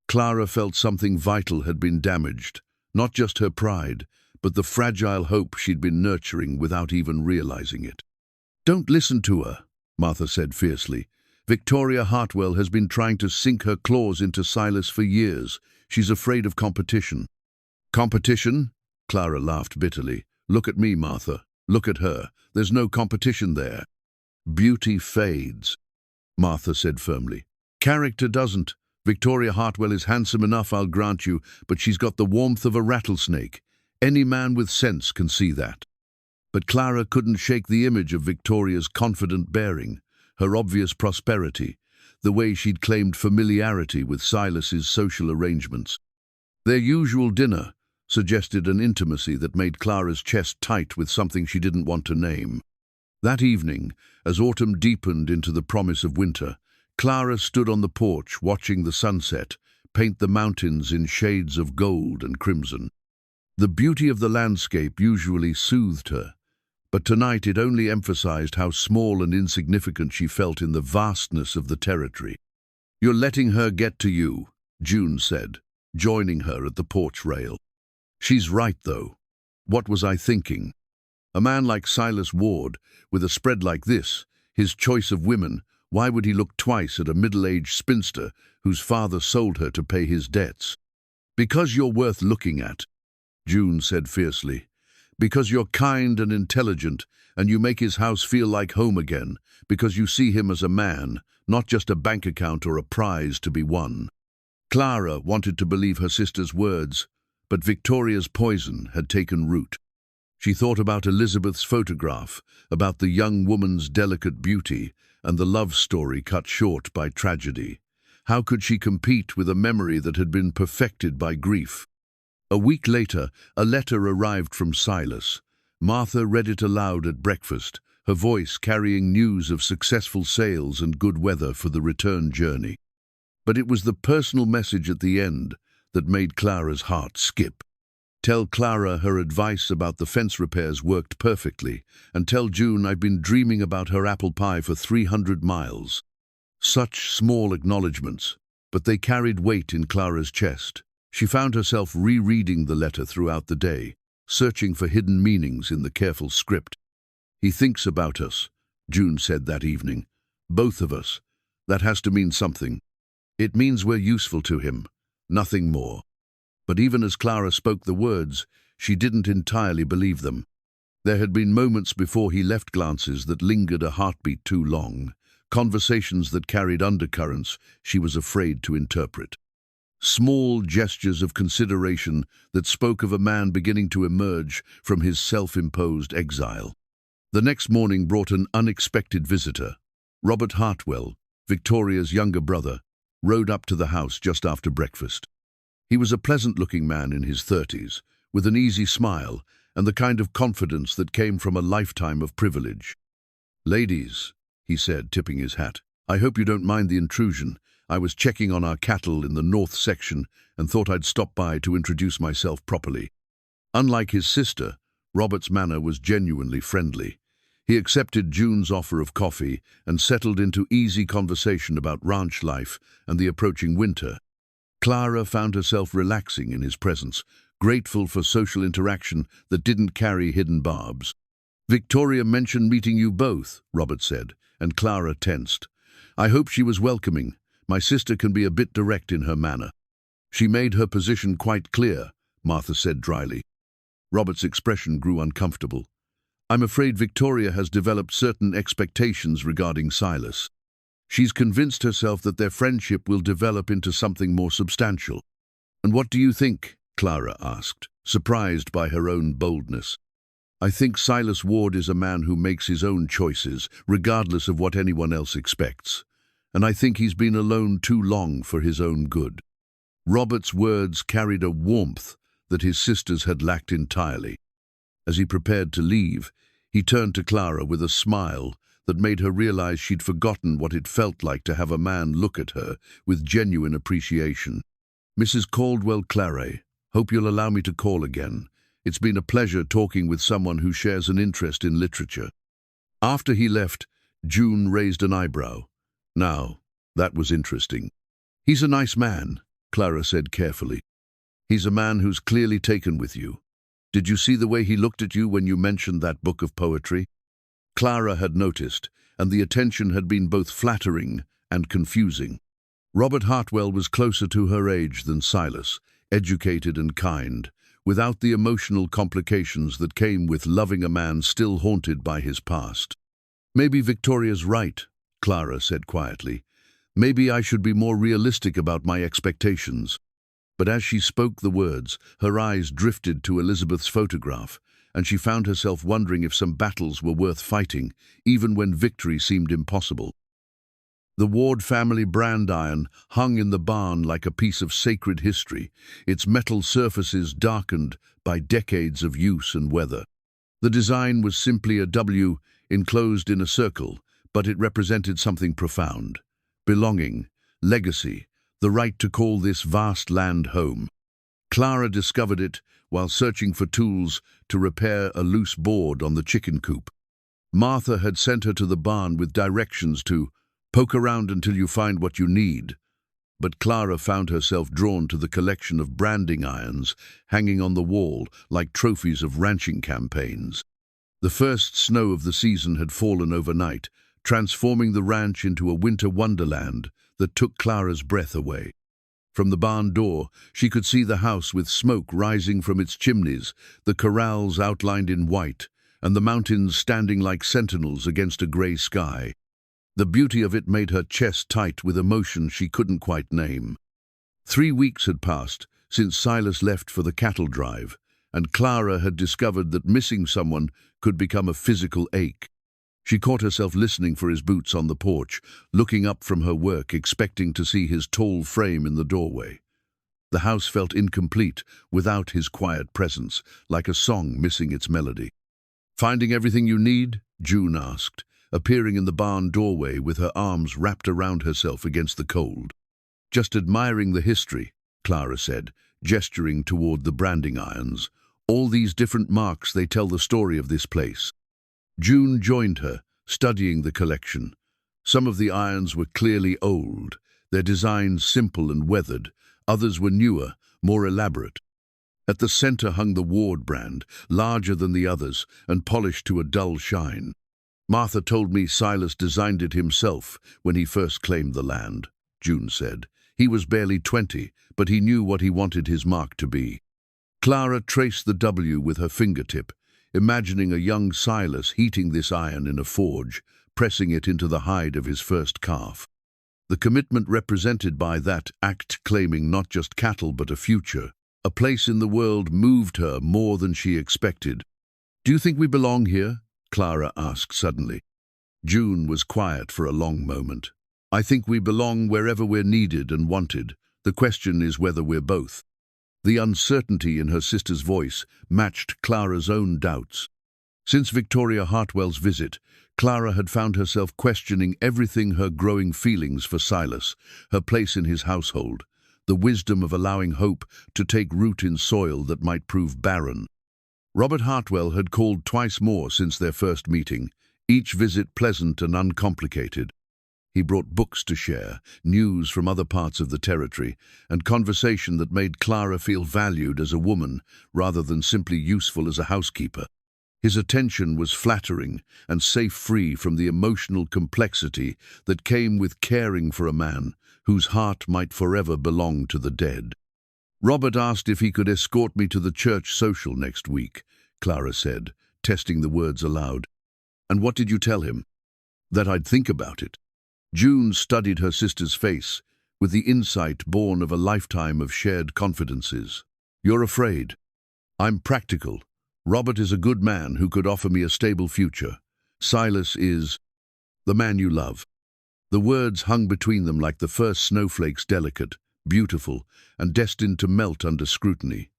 Clara felt something vital had been damaged, not just her pride, but the fragile hope she'd been nurturing without even realizing it. "Don't listen to her," Martha said fiercely. "Victoria Hartwell has been trying to sink her claws into Silas for years. She's afraid of competition." "Competition?" Clara laughed bitterly. "Look at me, Martha. Look at her. There's no competition there. Beauty fades, Martha said firmly. Character doesn't. Victoria Hartwell is handsome enough, I'll grant you, but she's got the warmth of a rattlesnake. Any man with sense can see that. But Clara couldn't shake the image of Victoria's confident bearing, her obvious prosperity, the way she'd claimed familiarity with Silas's social arrangements. Their usual dinner suggested an intimacy that made Clara's chest tight with something she didn't want to name. That evening, as autumn deepened into the promise of winter, Clara stood on the porch watching the sunset paint the mountains in shades of gold and crimson. The beauty of the landscape usually soothed her, but tonight it only emphasized how small and insignificant she felt in the vastness of the territory. "You're letting her get to you," June said, joining her at the porch rail. "She's right, though. What was I thinking? A man like Silas Ward, with a spread like this, his choice of women, why would he look twice at a middle-aged spinster whose father sold her to pay his debts? Because you're worth looking at," June said fiercely. "Because you're kind and intelligent, and you make his house feel like home again, because you see him as a man, not just a bank account or a prize to be won." Clara wanted to believe her sister's words, but Victoria's poison had taken root. She thought about Elizabeth's photograph, about the young woman's delicate beauty, and the love story cut short by tragedy. How could she compete with a memory that had been perfected by grief? A week later, a letter arrived from Silas. Martha read it aloud at breakfast, her voice carrying news of successful sales and good weather for the return journey. But it was the personal message at the end that made Clara's heart skip. "Tell Clara her advice about the fence repairs worked perfectly, and tell June I've been dreaming about her apple pie for 300 miles. Such small acknowledgments, but they carried weight in Clara's chest. She found herself rereading the letter throughout the day, searching for hidden meanings in the careful script. "He thinks about us," June said that evening. "Both of us. That has to mean something. It means we're useful to him, nothing more." But even as Clara spoke the words, she didn't entirely believe them. There had been moments before he left, glances that lingered a heartbeat too long, conversations that carried undercurrents she was afraid to interpret. Small gestures of consideration that spoke of a man beginning to emerge from his self-imposed exile. The next morning brought an unexpected visitor. Robert Hartwell, Victoria's younger brother, rode up to the house just after breakfast. He was a pleasant-looking man in his 30s, with an easy smile and the kind of confidence that came from a lifetime of privilege. "Ladies," he said, tipping his hat, "I hope you don't mind the intrusion. I was checking on our cattle in the north section and thought I'd stop by to introduce myself properly." Unlike his sister, Robert's manner was genuinely friendly. He accepted June's offer of coffee and settled into easy conversation about ranch life and the approaching winter. Clara found herself relaxing in his presence, grateful for social interaction that didn't carry hidden barbs. "Victoria mentioned meeting you both," Robert said, and Clara tensed. "I hope she was welcoming. My sister can be a bit direct in her manner." "She made her position quite clear," Martha said dryly. Robert's expression grew uncomfortable. "I'm afraid Victoria has developed certain expectations regarding Silas. She's convinced herself that their friendship will develop into something more substantial." "And what do you think?" Clara asked, surprised by her own boldness. "I think Silas Ward is a man who makes his own choices, regardless of what anyone else expects. And I think he's been alone too long for his own good." Robert's words carried a warmth that his sisters had lacked entirely. As he prepared to leave, he turned to Clara with a smile that made her realize she'd forgotten what it felt like to have a man look at her with genuine appreciation. "Mrs. Caldwell Clary, hope you'll allow me to call again. It's been a pleasure talking with someone who shares an interest in literature." After he left, June raised an eyebrow. "Now, that was interesting." "He's a nice man," Clara said carefully. "He's a man who's clearly taken with you. Did you see the way he looked at you when you mentioned that book of poetry?" Clara had noticed, and the attention had been both flattering and confusing. Robert Hartwell was closer to her age than Silas, educated and kind, without the emotional complications that came with loving a man still haunted by his past. "Maybe Victoria's right," Clara said quietly. "Maybe I should be more realistic about my expectations." But as she spoke the words, her eyes drifted to Elizabeth's photograph, and she found herself wondering if some battles were worth fighting, even when victory seemed impossible. The Ward family brand iron hung in the barn like a piece of sacred history, its metal surfaces darkened by decades of use and weather. The design was simply a W enclosed in a circle, but it represented something profound: belonging, legacy, the right to call this vast land home. Clara discovered it while searching for tools to repair a loose board on the chicken coop. Martha had sent her to the barn with directions to poke around until you find what you need, but Clara found herself drawn to the collection of branding irons hanging on the wall like trophies of ranching campaigns. The first snow of the season had fallen overnight, transforming the ranch into a winter wonderland that took Clara's breath away. From the barn door, she could see the house with smoke rising from its chimneys, the corrals outlined in white, and the mountains standing like sentinels against a grey sky. The beauty of it made her chest tight with emotion she couldn't quite name. 3 weeks had passed since Silas left for the cattle drive, and Clara had discovered that missing someone could become a physical ache. She caught herself listening for his boots on the porch, looking up from her work, expecting to see his tall frame in the doorway. The house felt incomplete without his quiet presence, like a song missing its melody. "Finding everything you need?" June asked, appearing in the barn doorway with her arms wrapped around herself against the cold. "Just admiring the history," Clara said, gesturing toward the branding irons. "All these different marks, they tell the story of this place." June joined her, studying the collection. Some of the irons were clearly old, their designs simple and weathered. Others were newer, more elaborate. At the center hung the Ward brand, larger than the others and polished to a dull shine. "Martha told me Silas designed it himself when he first claimed the land," June said. "He was barely 20, but he knew what he wanted his mark to be." Clara traced the W with her fingertip, imagining a young Silas heating this iron in a forge, pressing it into the hide of his first calf. The commitment represented by that act, claiming not just cattle but a future, a place in the world, moved her more than she expected. "Do you think we belong here?" Clara asked suddenly. June was quiet for a long moment. "I think we belong wherever we're needed and wanted. The question is whether we're both." The uncertainty in her sister's voice matched Clara's own doubts. Since Victoria Hartwell's visit, Clara had found herself questioning everything: her growing feelings for Silas, her place in his household, the wisdom of allowing hope to take root in soil that might prove barren. Robert Hartwell had called twice more since their first meeting, each visit pleasant and uncomplicated. He brought books to share, news from other parts of the territory, and conversation that made Clara feel valued as a woman rather than simply useful as a housekeeper. His attention was flattering and safe, free from the emotional complexity that came with caring for a man whose heart might forever belong to the dead. "Robert asked if he could escort me to the church social next week," Clara said, testing the words aloud. "And what did you tell him?" "That I'd think about it." June studied her sister's face with the insight born of a lifetime of shared confidences. "You're afraid. I'm practical. Robert is a good man who could offer me a stable future. Silas is the man you love." The words hung between them like the first snowflakes, delicate, beautiful, and destined to melt under scrutiny.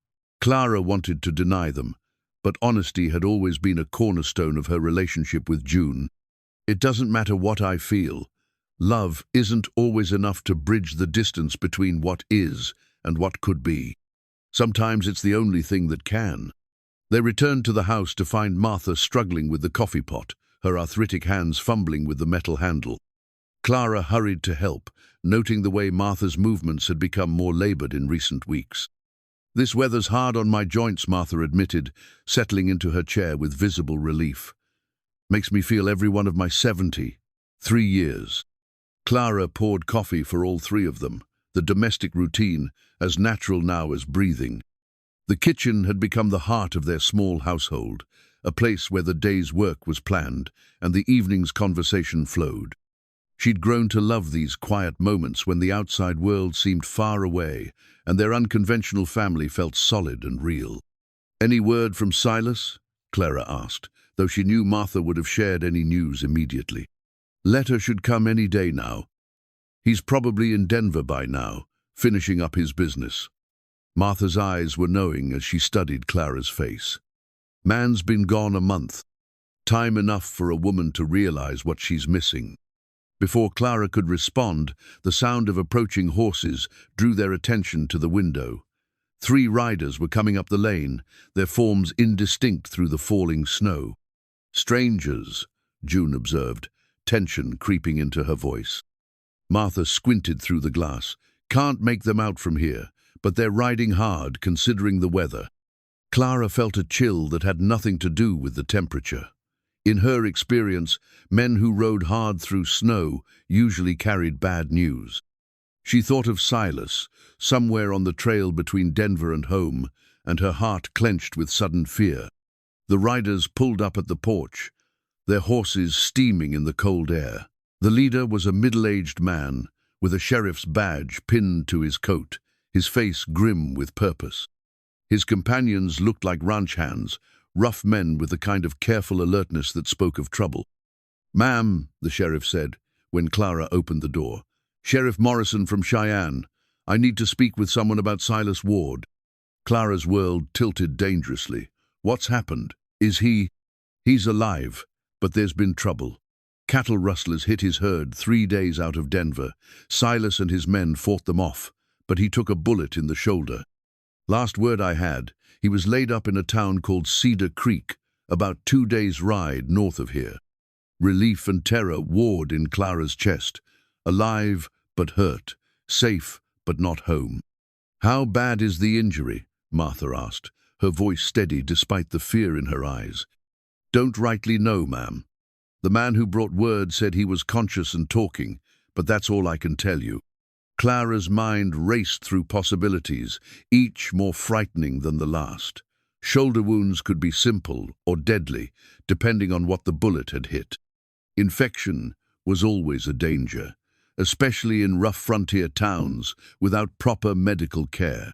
Clara wanted to deny them, but honesty had always been a cornerstone of her relationship with June. "It doesn't matter what I feel. Love isn't always enough to bridge the distance between what is and what could be. Sometimes it's the only thing that can." They returned to the house to find Martha struggling with the coffee pot, her arthritic hands fumbling with the metal handle. Clara hurried to help, noting the way Martha's movements had become more labored in recent weeks. "This weather's hard on my joints," Martha admitted, settling into her chair with visible relief. "Makes me feel every one of my 73 years. Clara poured coffee for all three of them, the domestic routine as natural now as breathing. The kitchen had become the heart of their small household, a place where the day's work was planned and the evening's conversation flowed. She'd grown to love these quiet moments when the outside world seemed far away and their unconventional family felt solid and real. "Any word from Silas?" Clara asked, though she knew Martha would have shared any news immediately. "Letter should come any day now. He's probably in Denver by now, finishing up his business." Martha's eyes were knowing as she studied Clara's face. "Man's been gone a month. Time enough for a woman to realize what she's missing." Before Clara could respond, the sound of approaching horses drew their attention to the window. 3 riders were coming up the lane, their forms indistinct through the falling snow. "Strangers," June observed, tension creeping into her voice. Martha squinted through the glass. "Can't make them out from here, but they're riding hard considering the weather." Clara felt a chill that had nothing to do with the temperature. In her experience, men who rode hard through snow usually carried bad news. She thought of Silas, somewhere on the trail between Denver and home, and her heart clenched with sudden fear. The riders pulled up at the porch, their horses steaming in the cold air. The leader was a middle-aged man, with a sheriff's badge pinned to his coat, his face grim with purpose. His companions looked like ranch hands, rough men with the kind of careful alertness that spoke of trouble. "Ma'am," the sheriff said, when Clara opened the door. "Sheriff Morrison from Cheyenne. I need to speak with someone about Silas Ward." Clara's world tilted dangerously. "What's happened? Is he—" "He's alive, but there's been trouble. Cattle rustlers hit his herd 3 days out of Denver. Silas and his men fought them off, but he took a bullet in the shoulder. Last word I had, he was laid up in a town called Cedar Creek, about 2 days' ride north of here." Relief and terror warred in Clara's chest. Alive but hurt, safe but not home. "How bad is the injury?" Martha asked, her voice steady despite the fear in her eyes. "Don't rightly know, ma'am. The man who brought word said he was conscious and talking, but that's all I can tell you." Clara's mind raced through possibilities, each more frightening than the last. Shoulder wounds could be simple or deadly, depending on what the bullet had hit. Infection was always a danger, especially in rough frontier towns without proper medical care.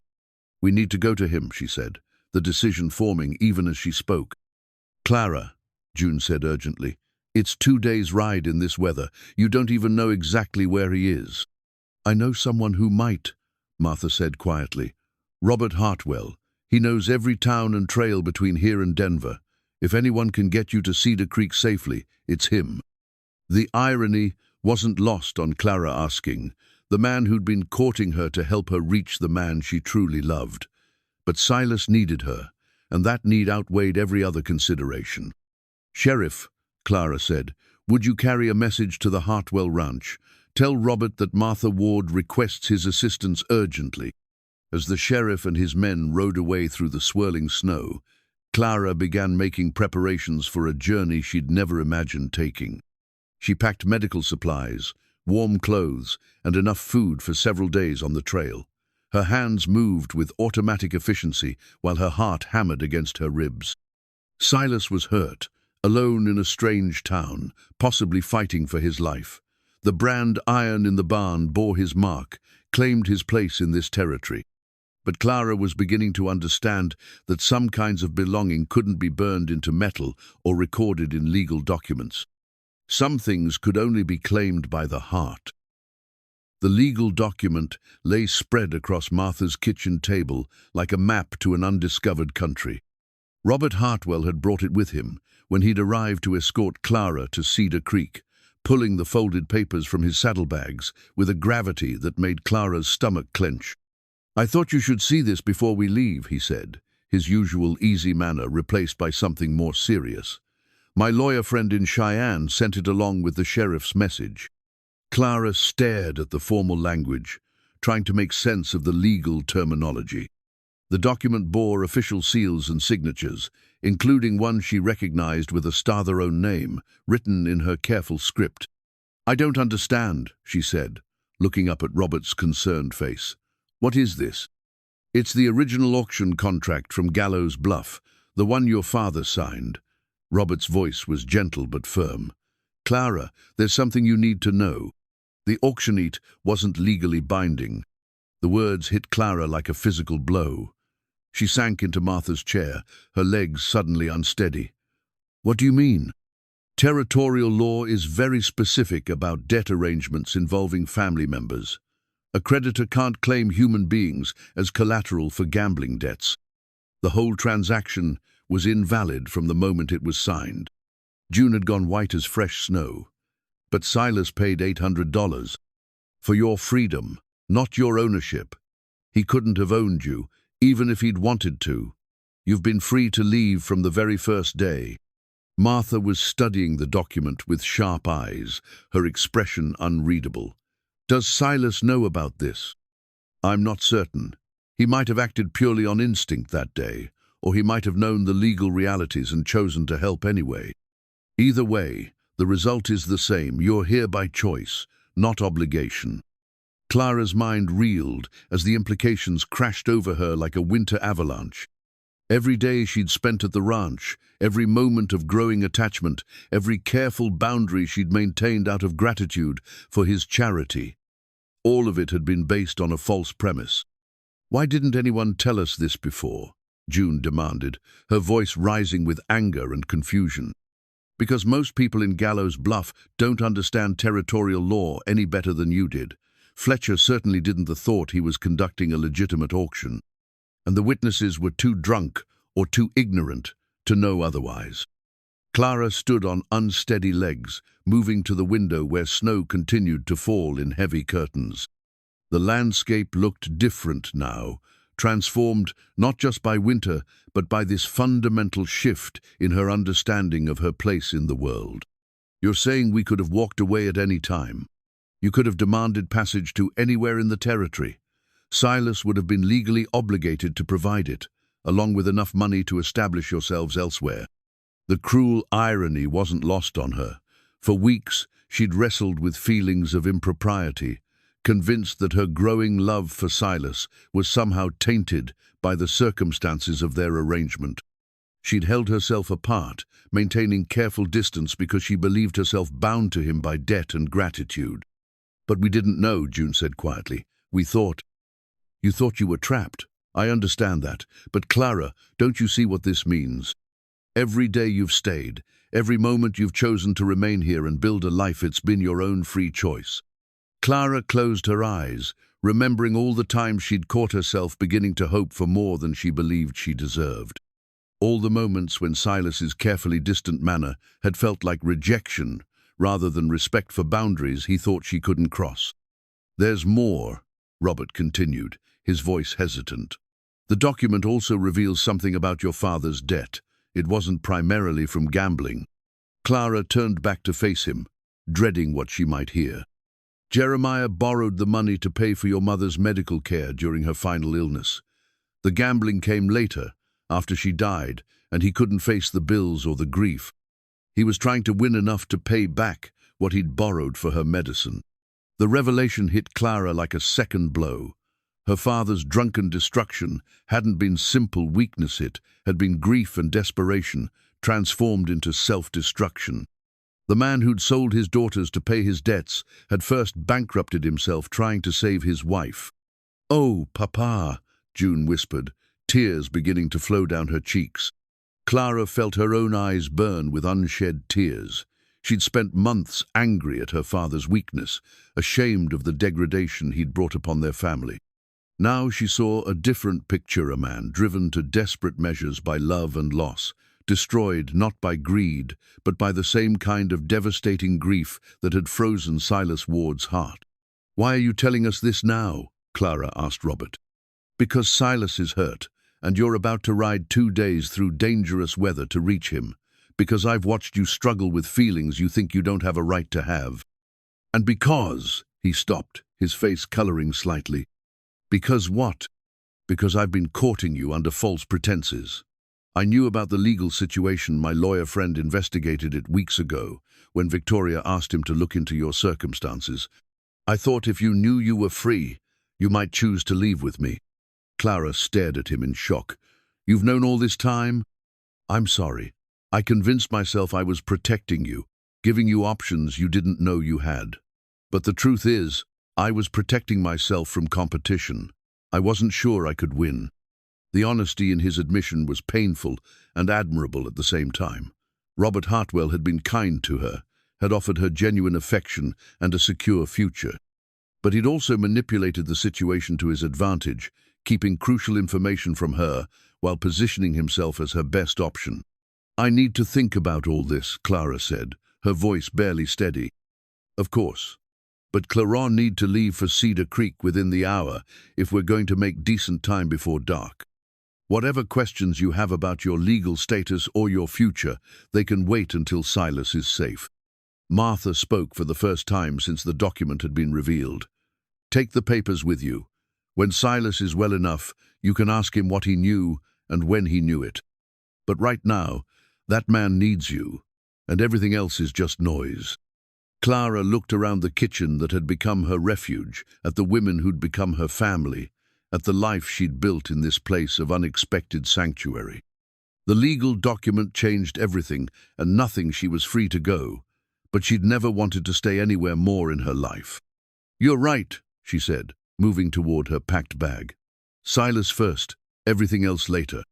"We need to go to him," she said, the decision forming even as she spoke. "Clara," June said urgently, "it's 2 days' ride in this weather. You don't even know exactly where he is." "I know someone who might," Martha said quietly. "Robert Hartwell. He knows every town and trail between here and Denver. If anyone can get you to Cedar Creek safely, it's him." The irony wasn't lost on Clara asking, the man who'd been courting her to help her reach the man she truly loved. But Silas needed her, and that need outweighed every other consideration. "Sheriff," Clara said, "would you carry a message to the Hartwell ranch? Tell Robert that Martha Ward requests his assistance urgently." As the sheriff and his men rode away through the swirling snow, Clara began making preparations for a journey she'd never imagined taking. She packed medical supplies, warm clothes, and enough food for several days on the trail. Her hands moved with automatic efficiency while her heart hammered against her ribs. Silas was hurt, alone in a strange town, possibly fighting for his life. The brand iron in the barn bore his mark, claimed his place in this territory. But Clara was beginning to understand that some kinds of belonging couldn't be burned into metal or recorded in legal documents. Some things could only be claimed by the heart. The legal document lay spread across Martha's kitchen table like a map to an undiscovered country. Robert Hartwell had brought it with him when he'd arrived to escort Clara to Cedar Creek, pulling the folded papers from his saddlebags with a gravity that made Clara's stomach clench. "I thought you should see this before we leave," he said, his usual easy manner replaced by something more serious. "My lawyer friend in Cheyenne sent it along with the sheriff's message." Clara stared at the formal language, trying to make sense of the legal terminology. The document bore official seals and signatures, including one she recognized with a star-their-own name, written in her careful script. "I don't understand," she said, looking up at Robert's concerned face. "What is this?" It's the original auction contract from Gallows Bluff, the one your father signed. Robert's voice was gentle but firm. Clara, there's something you need to know. The auctioneat wasn't legally binding. The words hit Clara like a physical blow. She sank into Martha's chair, her legs suddenly unsteady. What do you mean? Territorial law is very specific about debt arrangements involving family members. A creditor can't claim human beings as collateral for gambling debts. The whole transaction was invalid from the moment it was signed. June had gone white as fresh snow. But Silas paid $800 for your freedom, not your ownership. He couldn't have owned you, even if he'd wanted to. You've been free to leave from the very first day. Martha was studying the document with sharp eyes, her expression unreadable. Does Silas know about this? I'm not certain. He might have acted purely on instinct that day, or he might have known the legal realities and chosen to help anyway. Either way, the result is the same. You're here by choice, not obligation. Clara's mind reeled as the implications crashed over her like a winter avalanche. Every day she'd spent at the ranch, every moment of growing attachment, every careful boundary she'd maintained out of gratitude for his charity. All of it had been based on a false premise. Why didn't anyone tell us this before? June demanded, her voice rising with anger and confusion. Because most people in Gallows Bluff don't understand territorial law any better than you did. Fletcher certainly didn't thought he was conducting a legitimate auction. And the witnesses were too drunk or too ignorant to know otherwise. Clara stood on unsteady legs, moving to the window where snow continued to fall in heavy curtains. The landscape looked different now, transformed not just by winter, but by this fundamental shift in her understanding of her place in the world. You're saying we could have walked away at any time. You could have demanded passage to anywhere in the territory. Silas would have been legally obligated to provide it, along with enough money to establish yourselves elsewhere. The cruel irony wasn't lost on her. For weeks, she'd wrestled with feelings of impropriety, convinced that her growing love for Silas was somehow tainted by the circumstances of their arrangement. She'd held herself apart, maintaining careful distance because she believed herself bound to him by debt and gratitude. But we didn't know, June said quietly. We thought. You thought you were trapped. I understand that. But Clara, don't you see what this means? Every day you've stayed, every moment you've chosen to remain here and build a life, it's been your own free choice. Clara closed her eyes, remembering all the times she'd caught herself beginning to hope for more than she believed she deserved. All the moments when Silas's carefully distant manner had felt like rejection rather than respect for boundaries he thought she couldn't cross. There's more, Robert continued, his voice hesitant. The document also reveals something about your father's debt. It wasn't primarily from gambling. Clara turned back to face him, dreading what she might hear. Jeremiah borrowed the money to pay for your mother's medical care during her final illness. The gambling came later, after she died, and he couldn't face the bills or the grief. He was trying to win enough to pay back what he'd borrowed for her medicine. The revelation hit Clara like a second blow. Her father's drunken destruction hadn't been simple weakness, it had been grief and desperation, transformed into self-destruction. The man who'd sold his daughters to pay his debts had first bankrupted himself trying to save his wife. "Oh, Papa," June whispered, tears beginning to flow down her cheeks. Clara felt her own eyes burn with unshed tears. She'd spent months angry at her father's weakness, ashamed of the degradation he'd brought upon their family. Now she saw a different picture, a man driven to desperate measures by love and loss, destroyed not by greed, but by the same kind of devastating grief that had frozen Silas Ward's heart. "Why are you telling us this now?" Clara asked Robert. "Because Silas is hurt, and you're about to ride 2 days through dangerous weather to reach him. Because I've watched you struggle with feelings you think you don't have a right to have. And because," he stopped, his face coloring slightly. "Because what?" "Because I've been courting you under false pretenses. I knew about the legal situation. My lawyer friend investigated it weeks ago, when Victoria asked him to look into your circumstances. I thought if you knew you were free, you might choose to leave with me." Clara stared at him in shock. "You've known all this time?" "I'm sorry. I convinced myself I was protecting you, giving you options you didn't know you had. But the truth is, I was protecting myself from competition. I wasn't sure I could win." The honesty in his admission was painful and admirable at the same time. Robert Hartwell had been kind to her, had offered her genuine affection and a secure future. But he'd also manipulated the situation to his advantage, keeping crucial information from her while positioning himself as her best option. "I need to think about all this," Clara said, her voice barely steady. "Of course. But Clara need to leave for Cedar Creek within the hour if we're going to make decent time before dark. Whatever questions you have about your legal status or your future, they can wait until Silas is safe." Martha spoke for the first time since the document had been revealed. "Take the papers with you. When Silas is well enough, you can ask him what he knew and when he knew it. But right now, that man needs you, and everything else is just noise." Clara looked around the kitchen that had become her refuge, at the women who'd become her family, at the life she'd built in this place of unexpected sanctuary. The legal document changed everything, and nothing she was free to go, but she'd never wanted to stay anywhere more in her life. "You're right," she said, moving toward her packed bag. "Silas first, everything else later."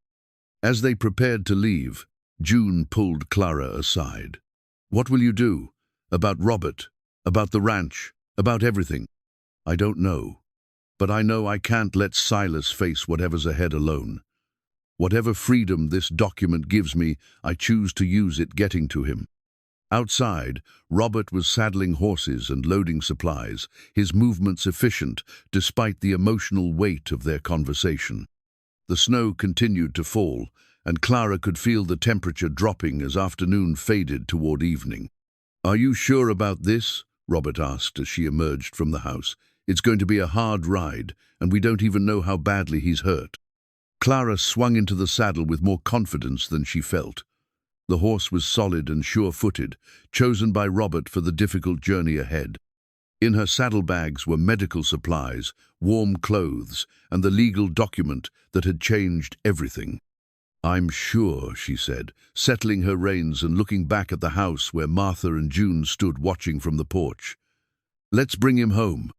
As they prepared to leave, June pulled Clara aside. "What will you do? About Robert? About the ranch? About everything?" "I don't know. But I know I can't let Silas face whatever's ahead alone. Whatever freedom this document gives me, I choose to use it getting to him." Outside, Robert was saddling horses and loading supplies, his movements efficient despite the emotional weight of their conversation. The snow continued to fall, and Clara could feel the temperature dropping as afternoon faded toward evening. "Are you sure about this?" Robert asked as she emerged from the house. "It's going to be a hard ride, and we don't even know how badly he's hurt." Clara swung into the saddle with more confidence than she felt. The horse was solid and sure-footed, chosen by Robert for the difficult journey ahead. In her saddlebags were medical supplies, warm clothes, and the legal document that had changed everything. "I'm sure," she said, settling her reins and looking back at the house where Martha and June stood watching from the porch. "Let's bring him home."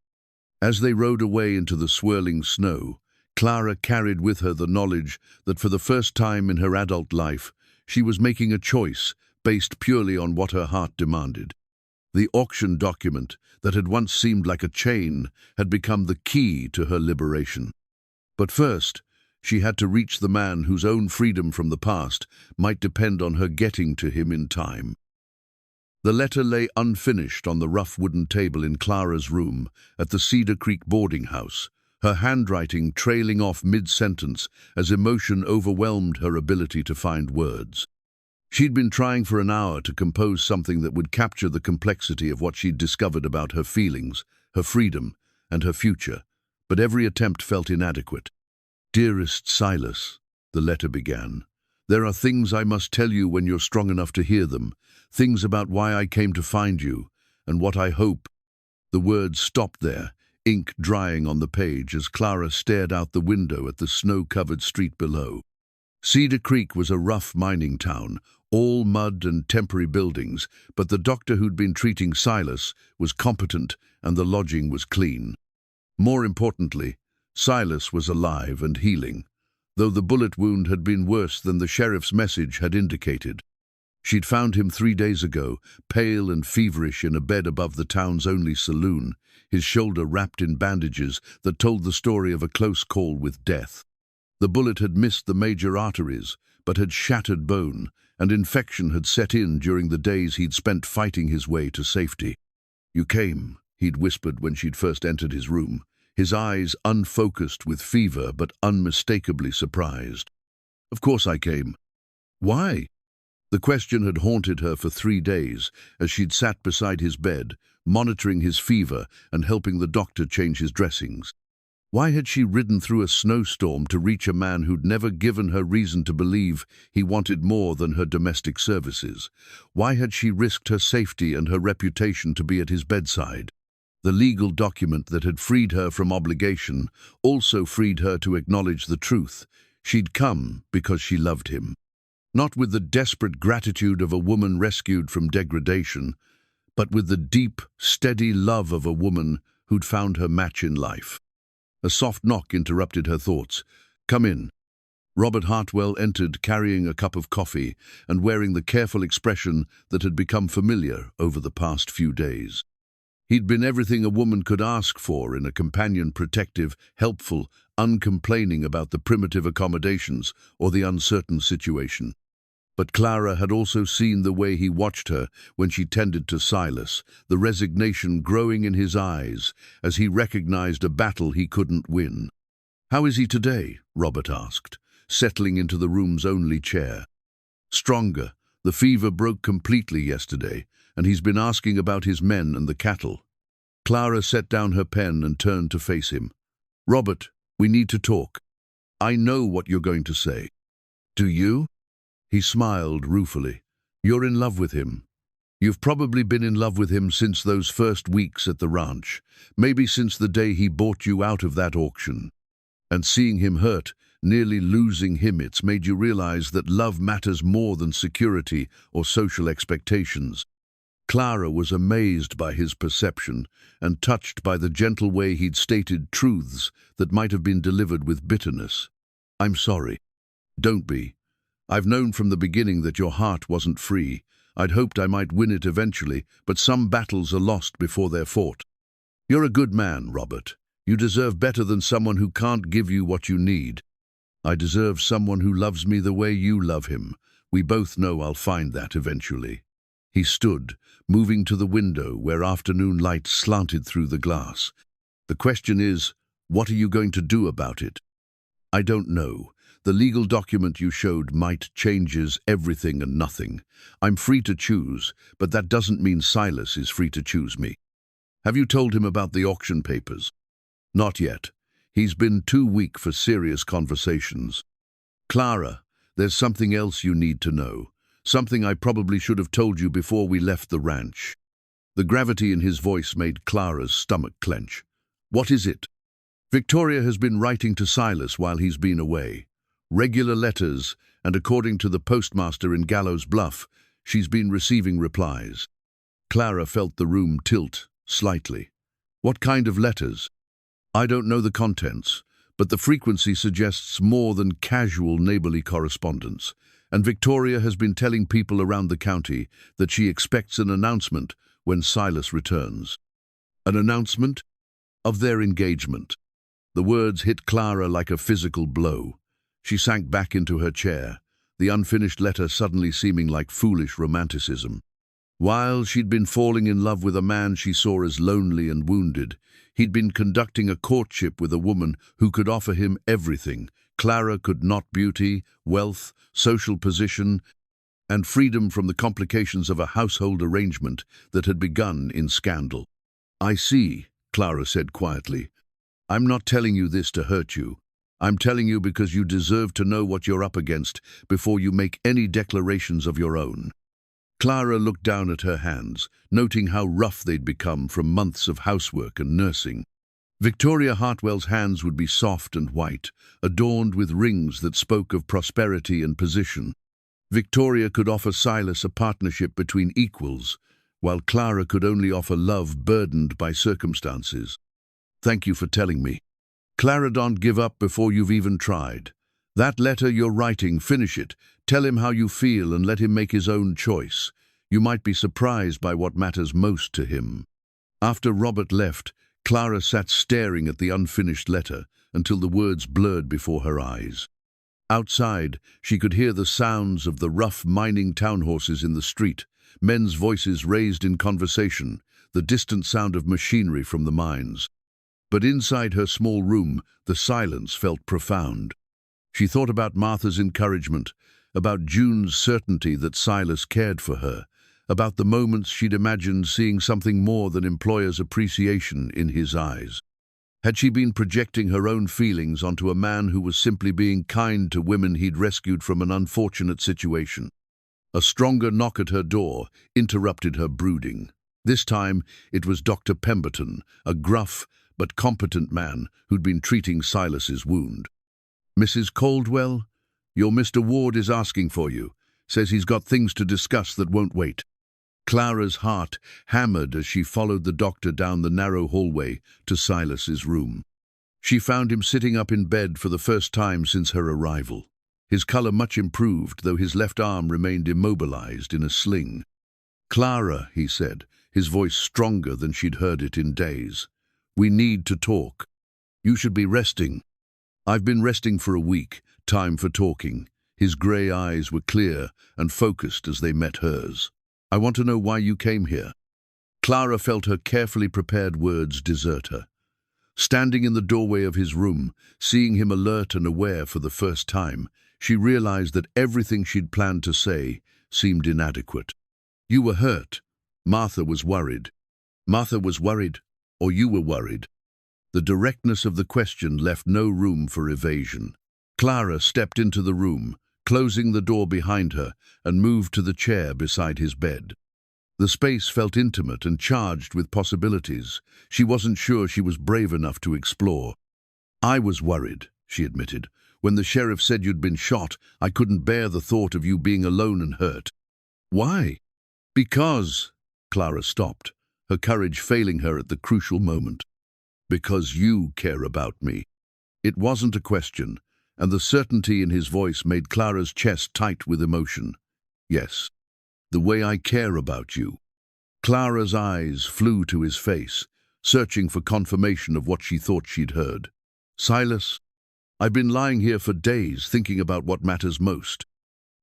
As they rode away into the swirling snow, Clara carried with her the knowledge that for the first time in her adult life, she was making a choice based purely on what her heart demanded. The auction document that had once seemed like a chain had become the key to her liberation. But first, she had to reach the man whose own freedom from the past might depend on her getting to him in time. The letter lay unfinished on the rough wooden table in Clara's room at the Cedar Creek boarding house, her handwriting trailing off mid-sentence as emotion overwhelmed her ability to find words. She'd been trying for an hour to compose something that would capture the complexity of what she'd discovered about her feelings, her freedom, and her future, but every attempt felt inadequate. "Dearest Silas," the letter began, "there are things I must tell you when you're strong enough to hear them, things about why I came to find you, and what I hope." The words stopped there, ink drying on the page as Clara stared out the window at the snow-covered street below. Cedar Creek was a rough mining town, all mud and temporary buildings, but the doctor who'd been treating Silas was competent and the lodging was clean. More importantly, Silas was alive and healing, though the bullet wound had been worse than the sheriff's message had indicated. She'd found him 3 days ago, pale and feverish in a bed above the town's only saloon, his shoulder wrapped in bandages that told the story of a close call with death. The bullet had missed the major arteries, but had shattered bone, and infection had set in during the days he'd spent fighting his way to safety. "You came," he'd whispered when she'd first entered his room, his eyes unfocused with fever but unmistakably surprised. "Of course I came." "Why?" The question had haunted her for 3 days as she'd sat beside his bed, monitoring his fever and helping the doctor change his dressings. Why had she ridden through a snowstorm to reach a man who'd never given her reason to believe he wanted more than her domestic services? Why had she risked her safety and her reputation to be at his bedside? The legal document that had freed her from obligation also freed her to acknowledge the truth. She'd come because she loved him. Not with the desperate gratitude of a woman rescued from degradation, but with the deep, steady love of a woman who'd found her match in life. A soft knock interrupted her thoughts. "Come in." Robert Hartwell entered carrying a cup of coffee and wearing the careful expression that had become familiar over the past few days. He'd been everything a woman could ask for in a companion, protective, helpful, uncomplaining about the primitive accommodations or the uncertain situation. But Clara had also seen the way he watched her when she tended to Silas, the resignation growing in his eyes as he recognized a battle he couldn't win. "How is he today?" Robert asked, settling into the room's only chair. "Stronger. The fever broke completely yesterday, and he's been asking about his men and the cattle." Clara set down her pen and turned to face him. "Robert, we need to talk. I know what you're going to say." "Do you?" He smiled ruefully. "You're in love with him. You've probably been in love with him since those first weeks at the ranch, maybe since the day he bought you out of that auction. And seeing him hurt, nearly losing him, it's made you realize that love matters more than security or social expectations." Clara was amazed by his perception and touched by the gentle way he'd stated truths that might have been delivered with bitterness. "I'm sorry." "Don't be. I've known from the beginning that your heart wasn't free. I'd hoped I might win it eventually, but some battles are lost before they're fought. You're a good man, Robert. You deserve better than someone who can't give you what you need. I deserve someone who loves me the way you love him. We both know I'll find that eventually." He stood, moving to the window where afternoon light slanted through the glass. "The question is, what are you going to do about it?" "I don't know. The legal document you showed might changes everything and nothing. I'm free to choose, but that doesn't mean Silas is free to choose me." "Have you told him about the auction papers?" "Not yet. He's been too weak for serious conversations." "Clara, there's something else you need to know. Something I probably should have told you before we left the ranch." The gravity in his voice made Clara's stomach clench. "What is it?" "Victoria has been writing to Silas while he's been away. Regular letters, and according to the postmaster in Gallows, Bluff, she's been receiving replies." Clara felt the room tilt slightly. "What kind of letters?" "I don't know the contents, but the frequency suggests more than casual neighborly correspondence, and Victoria has been telling people around the county that she expects an announcement when Silas returns." "An announcement?" "Of their engagement." The words hit Clara like a physical blow. She sank back into her chair, the unfinished letter suddenly seeming like foolish romanticism. While she'd been falling in love with a man she saw as lonely and wounded, he'd been conducting a courtship with a woman who could offer him everything. Clara could not: beauty, wealth, social position, and freedom from the complications of a household arrangement that had begun in scandal. "I see," Clara said quietly. "I'm not telling you this to hurt you. I'm telling you because you deserve to know what you're up against before you make any declarations of your own." Clara looked down at her hands, noting how rough they'd become from months of housework and nursing. Victoria Hartwell's hands would be soft and white, adorned with rings that spoke of prosperity and position. Victoria could offer Silas a partnership between equals, while Clara could only offer love burdened by circumstances. "Thank you for telling me." "Clara, don't give up before you've even tried. That letter you're writing, finish it. Tell him how you feel and let him make his own choice. You might be surprised by what matters most to him." After Robert left, Clara sat staring at the unfinished letter until the words blurred before her eyes. Outside, she could hear the sounds of the rough mining town horses in the street, men's voices raised in conversation, the distant sound of machinery from the mines. But inside her small room, the silence felt profound. She thought about Martha's encouragement, about June's certainty that Silas cared for her, about the moments she'd imagined seeing something more than employer's appreciation in his eyes. Had she been projecting her own feelings onto a man who was simply being kind to women he'd rescued from an unfortunate situation? A stronger knock at her door interrupted her brooding. This time, it was Dr. Pemberton, a gruff but competent man who'd been treating Silas's wound. "Mrs. Caldwell, your Mr. Ward is asking for you. Says he's got things to discuss that won't wait." Clara's heart hammered as she followed the doctor down the narrow hallway to Silas's room. She found him sitting up in bed for the first time since her arrival. His color much improved, though his left arm remained immobilized in a sling. "Clara," he said, his voice stronger than she'd heard it in days. "We need to talk. You should be resting." "I've been resting for a week. Time for talking." His grey eyes were clear and focused as they met hers. "I want to know why you came here." Clara felt her carefully prepared words desert her. Standing in the doorway of his room, seeing him alert and aware for the first time, she realized that everything she'd planned to say seemed inadequate. "You were hurt. Martha was worried." "Martha was worried, or you were worried?" The directness of the question left no room for evasion. Clara stepped into the room, closing the door behind her, and moved to the chair beside his bed. The space felt intimate and charged with possibilities she wasn't sure she was brave enough to explore. "I was worried," she admitted. "When the sheriff said you'd been shot, I couldn't bear the thought of you being alone and hurt." "Why?" "Because—" Clara stopped, her courage failing her at the crucial moment. "Because you care about me." It wasn't a question, and the certainty in his voice made Clara's chest tight with emotion. "Yes, the way I care about you." Clara's eyes flew to his face, searching for confirmation of what she thought she'd heard. "Silas, I've been lying here for days thinking about what matters most,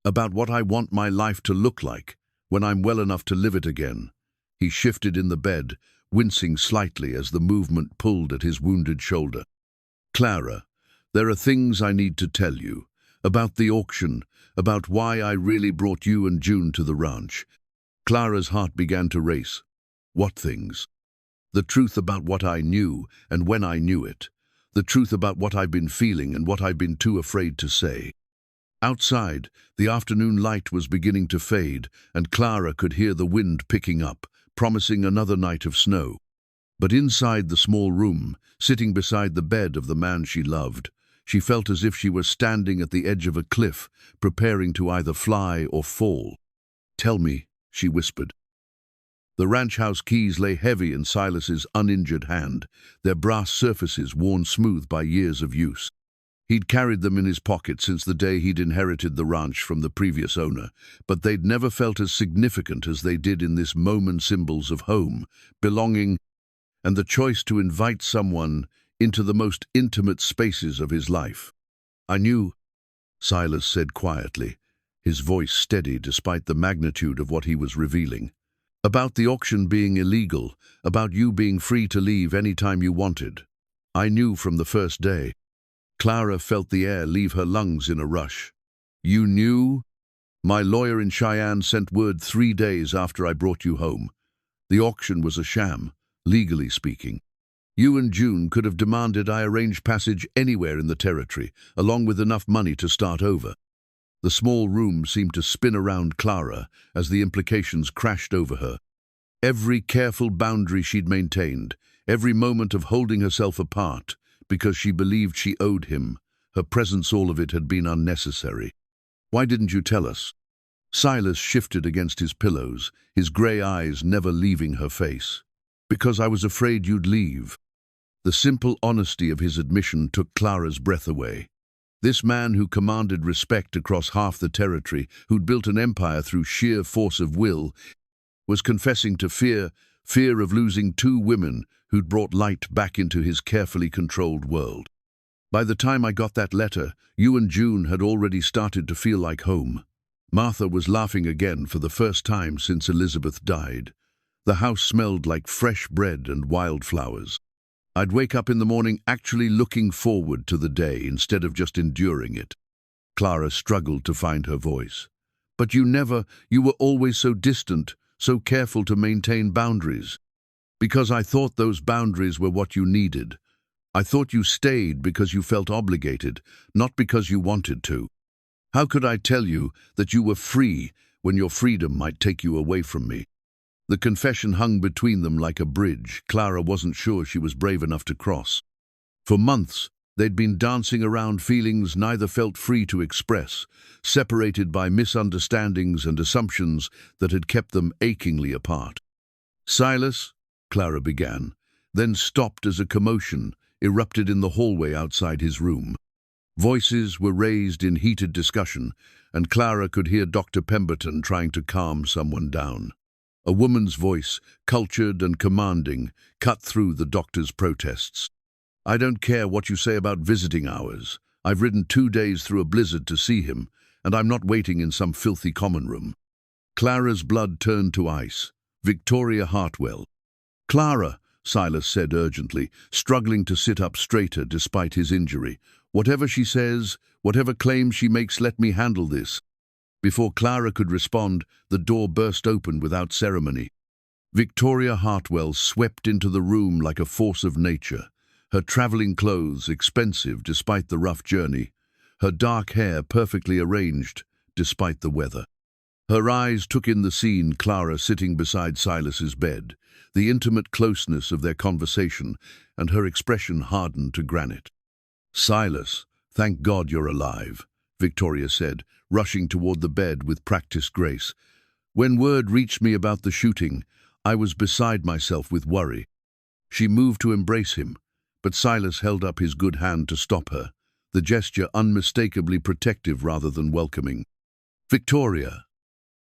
about what I want my life to look like when I'm well enough to live it again." He shifted in the bed, wincing slightly as the movement pulled at his wounded shoulder. "Clara, there are things I need to tell you, about the auction, about why I really brought you and June to the ranch." Clara's heart began to race. "What things?" "The truth about what I knew and when I knew it. The truth about what I've been feeling and what I've been too afraid to say." Outside, the afternoon light was beginning to fade, and Clara could hear the wind picking up, promising another night of snow. But inside the small room, sitting beside the bed of the man she loved, she felt as if she were standing at the edge of a cliff, preparing to either fly or fall. "Tell me," she whispered. The ranch house keys lay heavy in Silas's uninjured hand, their brass surfaces worn smooth by years of use. He'd carried them in his pocket since the day he'd inherited the ranch from the previous owner, but they'd never felt as significant as they did in this moment, symbols of home, belonging, and the choice to invite someone into the most intimate spaces of his life. "I knew," Silas said quietly, his voice steady despite the magnitude of what he was revealing. "About the auction being illegal, about you being free to leave any time you wanted. I knew from the first day." Clara felt the air leave her lungs in a rush. "You knew?" "My lawyer in Cheyenne sent word 3 days after I brought you home. The auction was a sham, legally speaking. You and June could have demanded I arrange passage anywhere in the territory, along with enough money to start over." The small room seemed to spin around Clara as the implications crashed over her. Every careful boundary she'd maintained, every moment of holding herself apart, because she believed she owed him, her presence, all of it had been unnecessary. "Why didn't you tell us?" Silas shifted against his pillows, his grey eyes never leaving her face. "Because I was afraid you'd leave." The simple honesty of his admission took Clara's breath away. This man who commanded respect across half the territory, who'd built an empire through sheer force of will, was confessing to fear of losing 2 women who'd brought light back into his carefully controlled world. "By the time I got that letter, you and June had already started to feel like home." Martha was laughing again for the first time since Elizabeth died. The house smelled like fresh bread and wildflowers. "I'd wake up in the morning actually looking forward to the day instead of just enduring it." Clara struggled to find her voice. "But you were always so distant, so careful to maintain boundaries." "Because I thought those boundaries were what you needed. I thought you stayed because you felt obligated, not because you wanted to. How could I tell you that you were free when your freedom might take you away from me?" The confession hung between them like a bridge Clara wasn't sure she was brave enough to cross. For months, they'd been dancing around feelings neither felt free to express, separated by misunderstandings and assumptions that had kept them achingly apart. "Silas," Clara began, then stopped as a commotion erupted in the hallway outside his room. Voices were raised in heated discussion, and Clara could hear Dr. Pemberton trying to calm someone down. A woman's voice, cultured and commanding, cut through the doctor's protests. "I don't care what you say about visiting hours. I've ridden 2 days through a blizzard to see him, and I'm not waiting in some filthy common room." Clara's blood turned to ice. Victoria Hartwell. "Clara," Silas said urgently, struggling to sit up straighter despite his injury. "Whatever she says, whatever claims she makes, let me handle this." Before Clara could respond, the door burst open without ceremony. Victoria Hartwell swept into the room like a force of nature, her traveling clothes expensive despite the rough journey, her dark hair perfectly arranged despite the weather. Her eyes took in the scene, Clara sitting beside Silas's bed, the intimate closeness of their conversation, and her expression hardened to granite. "Silas, thank God you're alive," Victoria said, rushing toward the bed with practiced grace. "When word reached me about the shooting, I was beside myself with worry." She moved to embrace him, but Silas held up his good hand to stop her, the gesture unmistakably protective rather than welcoming. "Victoria,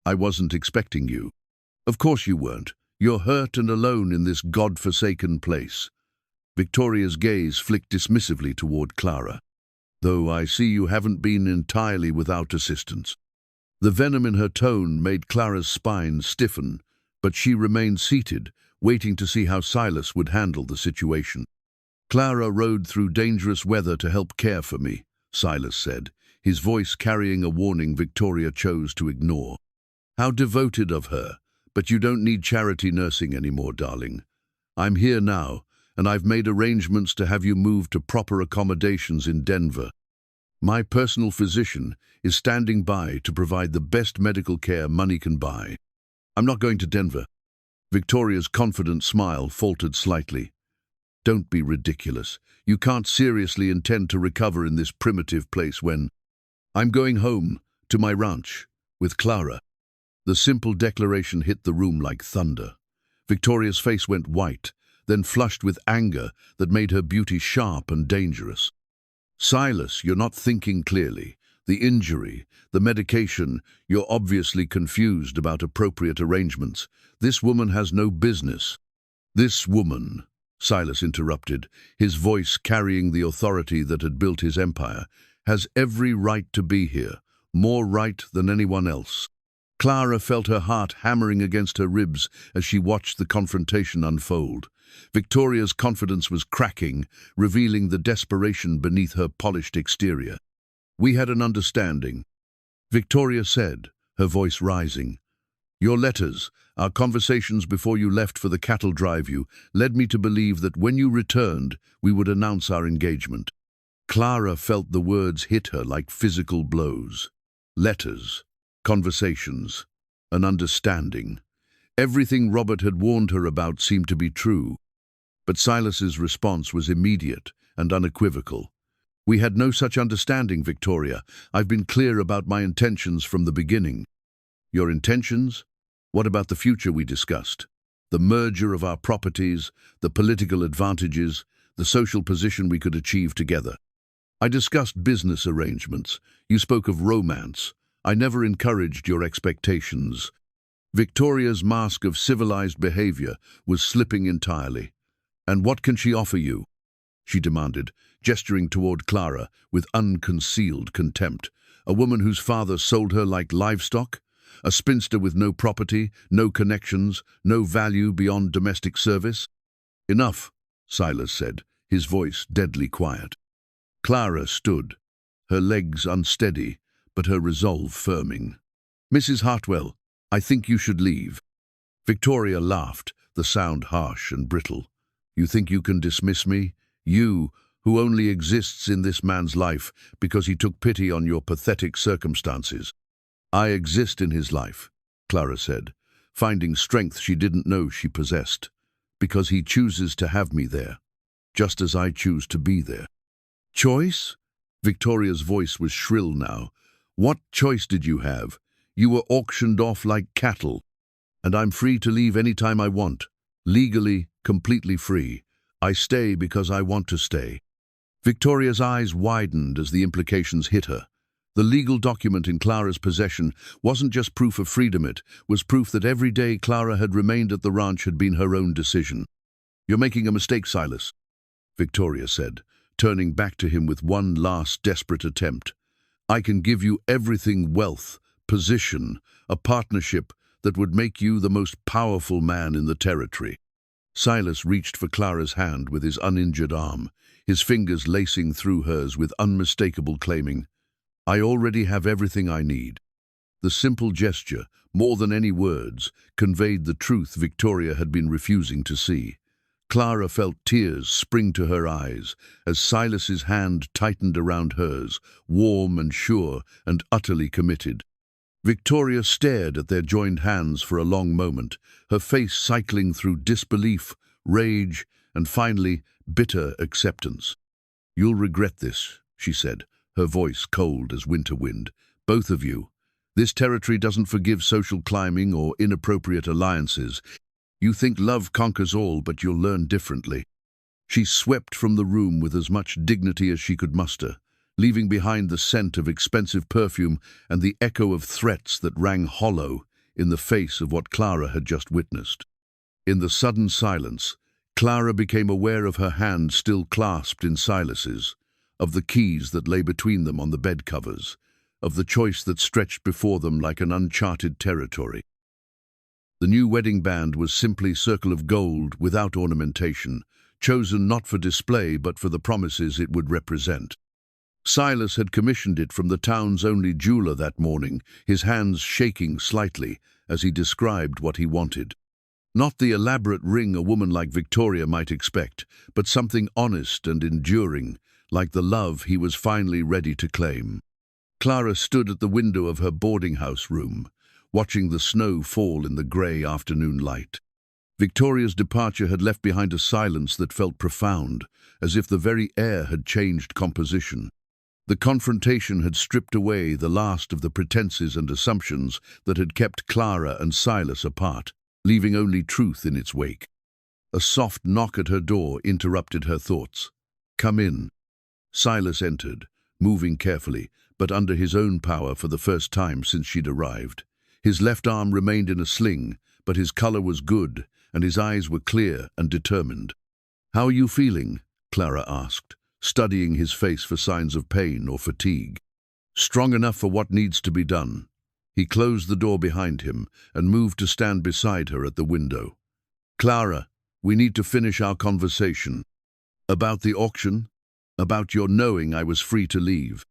I wasn't expecting you." "Of course you weren't. You're hurt and alone in this God-forsaken place." Victoria's gaze flicked dismissively toward Clara. "Though I see you haven't been entirely without assistance." The venom in her tone made Clara's spine stiffen, but she remained seated, waiting to see how Silas would handle the situation. "Clara rode through dangerous weather to help care for me," Silas said, his voice carrying a warning Victoria chose to ignore. "How devoted of her, but you don't need charity nursing anymore, darling. I'm here now, and I've made arrangements to have you moved to proper accommodations in Denver. My personal physician is standing by to provide the best medical care money can buy." "I'm not going to Denver." Victoria's confident smile faltered slightly. "Don't be ridiculous. You can't seriously intend to recover in this primitive place when—" "I'm going home, to my ranch, with Clara." The simple declaration hit the room like thunder. Victoria's face went white, then flushed with anger that made her beauty sharp and dangerous. "Silas, you're not thinking clearly. The injury, the medication, you're obviously confused about appropriate arrangements. This woman has no business." "This woman," Silas interrupted, his voice carrying the authority that had built his empire, "has every right to be here, more right than anyone else." Clara felt her heart hammering against her ribs as she watched the confrontation unfold. Victoria's confidence was cracking, revealing the desperation beneath her polished exterior. "We had an understanding," Victoria said, her voice rising. "Your letters, our conversations before you left for the cattle drive led me to believe that when you returned, we would announce our engagement." Clara felt the words hit her like physical blows. Letters, conversations, an understanding. Everything Robert had warned her about seemed to be true. But Silas's response was immediate and unequivocal. "We had no such understanding, Victoria. I've been clear about my intentions from the beginning." "Your intentions? What about the future we discussed? The merger of our properties, the political advantages, the social position we could achieve together." "I discussed business arrangements. You spoke of romance. I never encouraged your expectations." Victoria's mask of civilized behavior was slipping entirely. "And what can she offer you?" she demanded, gesturing toward Clara with unconcealed contempt. "A woman whose father sold her like livestock? A spinster with no property, no connections, no value beyond domestic service?" "Enough," Silas said, his voice deadly quiet. Clara stood, her legs unsteady, but her resolve firming. "Mrs. Hartwell, I think you should leave." Victoria laughed, the sound harsh and brittle. "You think you can dismiss me? You, who only exists in this man's life because he took pity on your pathetic circumstances." "I exist in his life," Clara said, finding strength she didn't know she possessed. Because he chooses to have me there, just as I choose to be there. Choice? Victoria's voice was shrill now. What choice did you have? You were auctioned off like cattle. And I'm free to leave any time I want. Legally, completely free. I stay because I want to stay. Victoria's eyes widened as the implications hit her. The legal document in Clara's possession wasn't just proof of freedom, it was proof that every day Clara had remained at the ranch had been her own decision. "You're making a mistake, Silas," Victoria said, turning back to him with one last desperate attempt. "I can give you everything: wealth, position, a partnership that would make you the most powerful man in the territory." Silas reached for Clara's hand with his uninjured arm, his fingers lacing through hers with unmistakable claiming, "I already have everything I need." The simple gesture, more than any words, conveyed the truth Victoria had been refusing to see. Clara felt tears spring to her eyes as Silas's hand tightened around hers, warm and sure and utterly committed. Victoria stared at their joined hands for a long moment, her face cycling through disbelief, rage, and finally, bitter acceptance. "You'll regret this," she said, her voice cold as winter wind. "Both of you. This territory doesn't forgive social climbing or inappropriate alliances. You think love conquers all, but you'll learn differently." She swept from the room with as much dignity as she could muster, leaving behind the scent of expensive perfume and the echo of threats that rang hollow in the face of what Clara had just witnessed. In the sudden silence, Clara became aware of her hand still clasped in Silas's, of the keys that lay between them on the bed covers, of the choice that stretched before them like an uncharted territory. The new wedding band was simply circle of gold without ornamentation, chosen not for display but for the promises it would represent. Silas had commissioned it from the town's only jeweler that morning, his hands shaking slightly as he described what he wanted. Not the elaborate ring a woman like Victoria might expect, but something honest and enduring, like the love he was finally ready to claim. Clara stood at the window of her boarding house room, watching the snow fall in the grey afternoon light. Victoria's departure had left behind a silence that felt profound, as if the very air had changed composition. The confrontation had stripped away the last of the pretenses and assumptions that had kept Clara and Silas apart, leaving only truth in its wake. A soft knock at her door interrupted her thoughts. "Come in." Silas entered, moving carefully, but under his own power for the first time since she'd arrived. His left arm remained in a sling, but his color was good, and his eyes were clear and determined. "How are you feeling?" Clara asked, studying his face for signs of pain or fatigue. "Strong enough for what needs to be done." He closed the door behind him and moved to stand beside her at the window. "Clara, we need to finish our conversation. About the auction? About your knowing I was free to leave?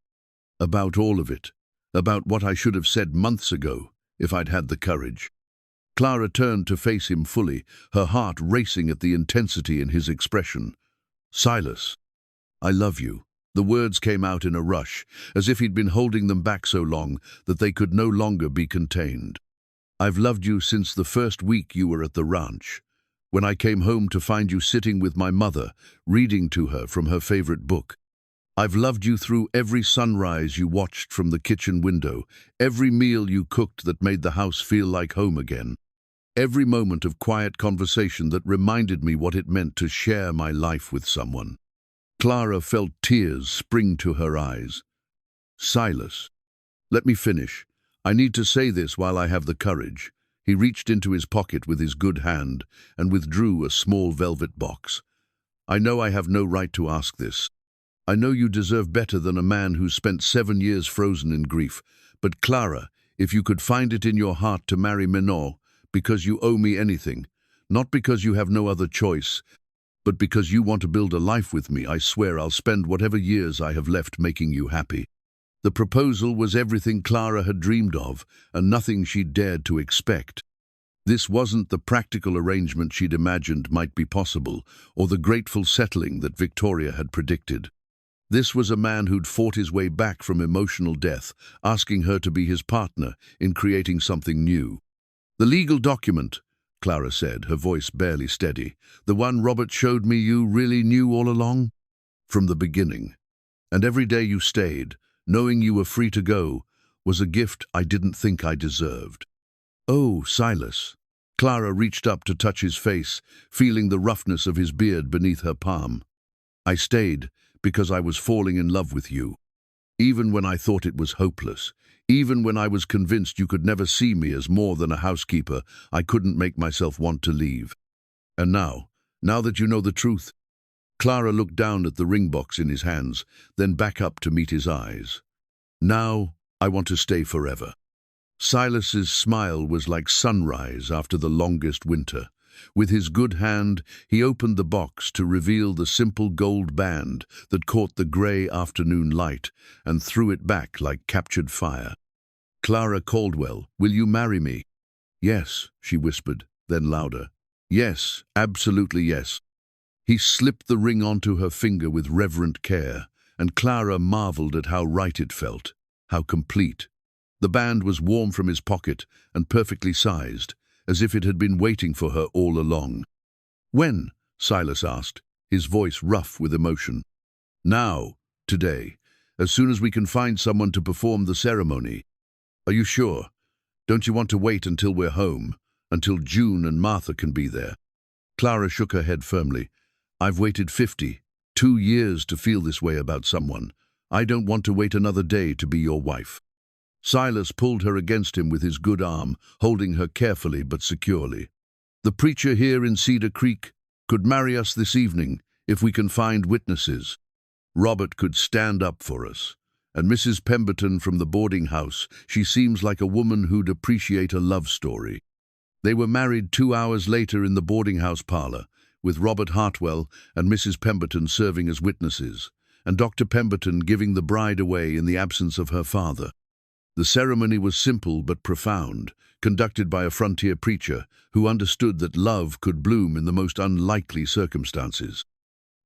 About all of it? About what I should have said months ago, if I'd had the courage?" Clara turned to face him fully, her heart racing at the intensity in his expression. "Silas, I love you." The words came out in a rush, as if he'd been holding them back so long that they could no longer be contained. "I've loved you since the first week you were at the ranch, when I came home to find you sitting with my mother, reading to her from her favorite book. I've loved you through every sunrise you watched from the kitchen window, every meal you cooked that made the house feel like home again, every moment of quiet conversation that reminded me what it meant to share my life with someone." Clara felt tears spring to her eyes. "Silas, let me finish. I need to say this while I have the courage." He reached into his pocket with his good hand and withdrew a small velvet box. "I know I have no right to ask this. I know you deserve better than a man who's spent 7 years frozen in grief. But Clara, if you could find it in your heart to marry Minot, because you owe me anything, not because you have no other choice, but because you want to build a life with me, I swear I'll spend whatever years I have left making you happy." The proposal was everything Clara had dreamed of, and nothing she'd dared to expect. This wasn't the practical arrangement she'd imagined might be possible, or the grateful settling that Victoria had predicted. This was a man who'd fought his way back from emotional death, asking her to be his partner in creating something new. "The legal document," Clara said, her voice barely steady. "The one Robert showed me you really knew all along?" "From the beginning. And every day you stayed, knowing you were free to go, was a gift I didn't think I deserved." "Oh, Silas." Clara reached up to touch his face, feeling the roughness of his beard beneath her palm. "I stayed because I was falling in love with you. Even when I thought it was hopeless, even when I was convinced you could never see me as more than a housekeeper, I couldn't make myself want to leave. And now that you know the truth—" Clara looked down at the ring box in his hands, then back up to meet his eyes. "Now I want to stay forever." Silas's smile was like sunrise after the longest winter. With his good hand, he opened the box to reveal the simple gold band that caught the grey afternoon light and threw it back like captured fire. "Clara Caldwell, will you marry me?" "Yes," she whispered, then louder. "Yes, absolutely yes." He slipped the ring onto her finger with reverent care, and Clara marveled at how right it felt, how complete. The band was warm from his pocket and perfectly sized, as if it had been waiting for her all along. "When?" Silas asked, his voice rough with emotion. "Now, today, as soon as we can find someone to perform the ceremony." "Are you sure? Don't you want to wait until we're home, until June and Martha can be there?" Clara shook her head firmly. "I've waited 52 years to feel this way about someone. I don't want to wait another day to be your wife." Silas pulled her against him with his good arm, holding her carefully but securely. "The preacher here in Cedar Creek could marry us this evening if we can find witnesses. Robert could stand up for us. And Mrs. Pemberton from the boarding house, she seems like a woman who'd appreciate a love story." They were married 2 hours later in the boarding house parlor, with Robert Hartwell and Mrs. Pemberton serving as witnesses, and Dr. Pemberton giving the bride away in the absence of her father. The ceremony was simple but profound, conducted by a frontier preacher who understood that love could bloom in the most unlikely circumstances.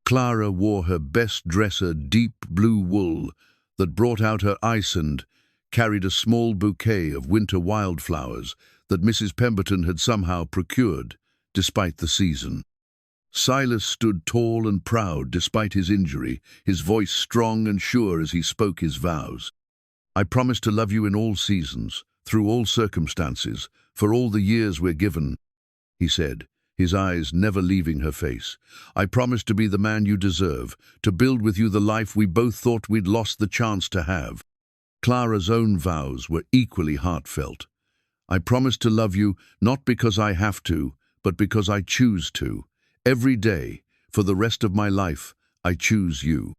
Clara wore her best dresser deep blue wool that brought out her ice and carried a small bouquet of winter wildflowers that Mrs. Pemberton had somehow procured, despite the season. Silas stood tall and proud despite his injury, his voice strong and sure as he spoke his vows. "I promise to love you in all seasons, through all circumstances, for all the years we're given," he said, his eyes never leaving her face. "I promise to be the man you deserve, to build with you the life we both thought we'd lost the chance to have." Clara's own vows were equally heartfelt. "I promise to love you not because I have to, but because I choose to. Every day, for the rest of my life, I choose you."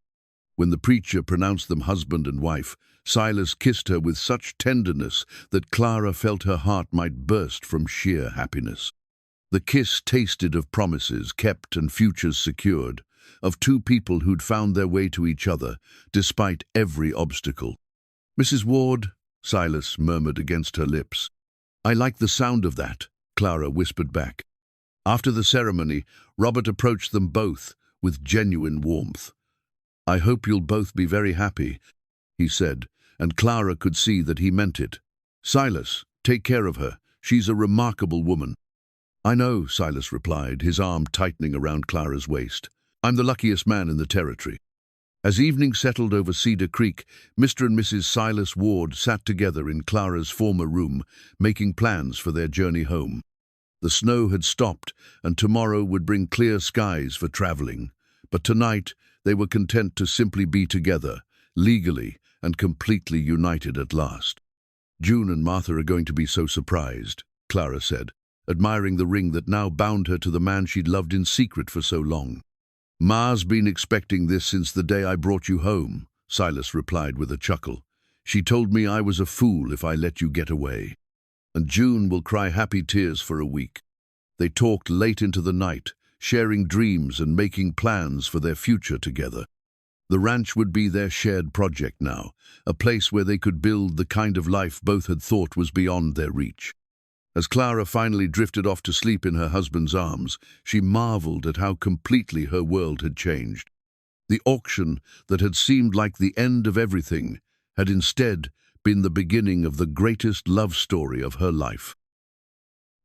When the preacher pronounced them husband and wife, Silas kissed her with such tenderness that Clara felt her heart might burst from sheer happiness. The kiss tasted of promises kept and futures secured, of two people who'd found their way to each other, despite every obstacle. "Mrs. Ward," Silas murmured against her lips. "I like the sound of that," Clara whispered back. After the ceremony, Robert approached them both with genuine warmth. "I hope you'll both be very happy," he said, and Clara could see that he meant it. "Silas, take care of her. She's a remarkable woman." "I know," Silas replied, his arm tightening around Clara's waist. "I'm the luckiest man in the territory." As evening settled over Cedar Creek, Mr. and Mrs. Silas Ward sat together in Clara's former room, making plans for their journey home. The snow had stopped, and tomorrow would bring clear skies for traveling. But tonight, they were content to simply be together, legally and completely united at last. "June and Martha are going to be so surprised," Clara said, admiring the ring that now bound her to the man she'd loved in secret for so long. "Ma's been expecting this since the day I brought you home," Silas replied with a chuckle. "She told me I was a fool if I let you get away. And June will cry happy tears for a week." They talked late into the night, sharing dreams and making plans for their future together. The ranch would be their shared project now, a place where they could build the kind of life both had thought was beyond their reach. As Clara finally drifted off to sleep in her husband's arms, she marveled at how completely her world had changed. The auction that had seemed like the end of everything had instead been the beginning of the greatest love story of her life.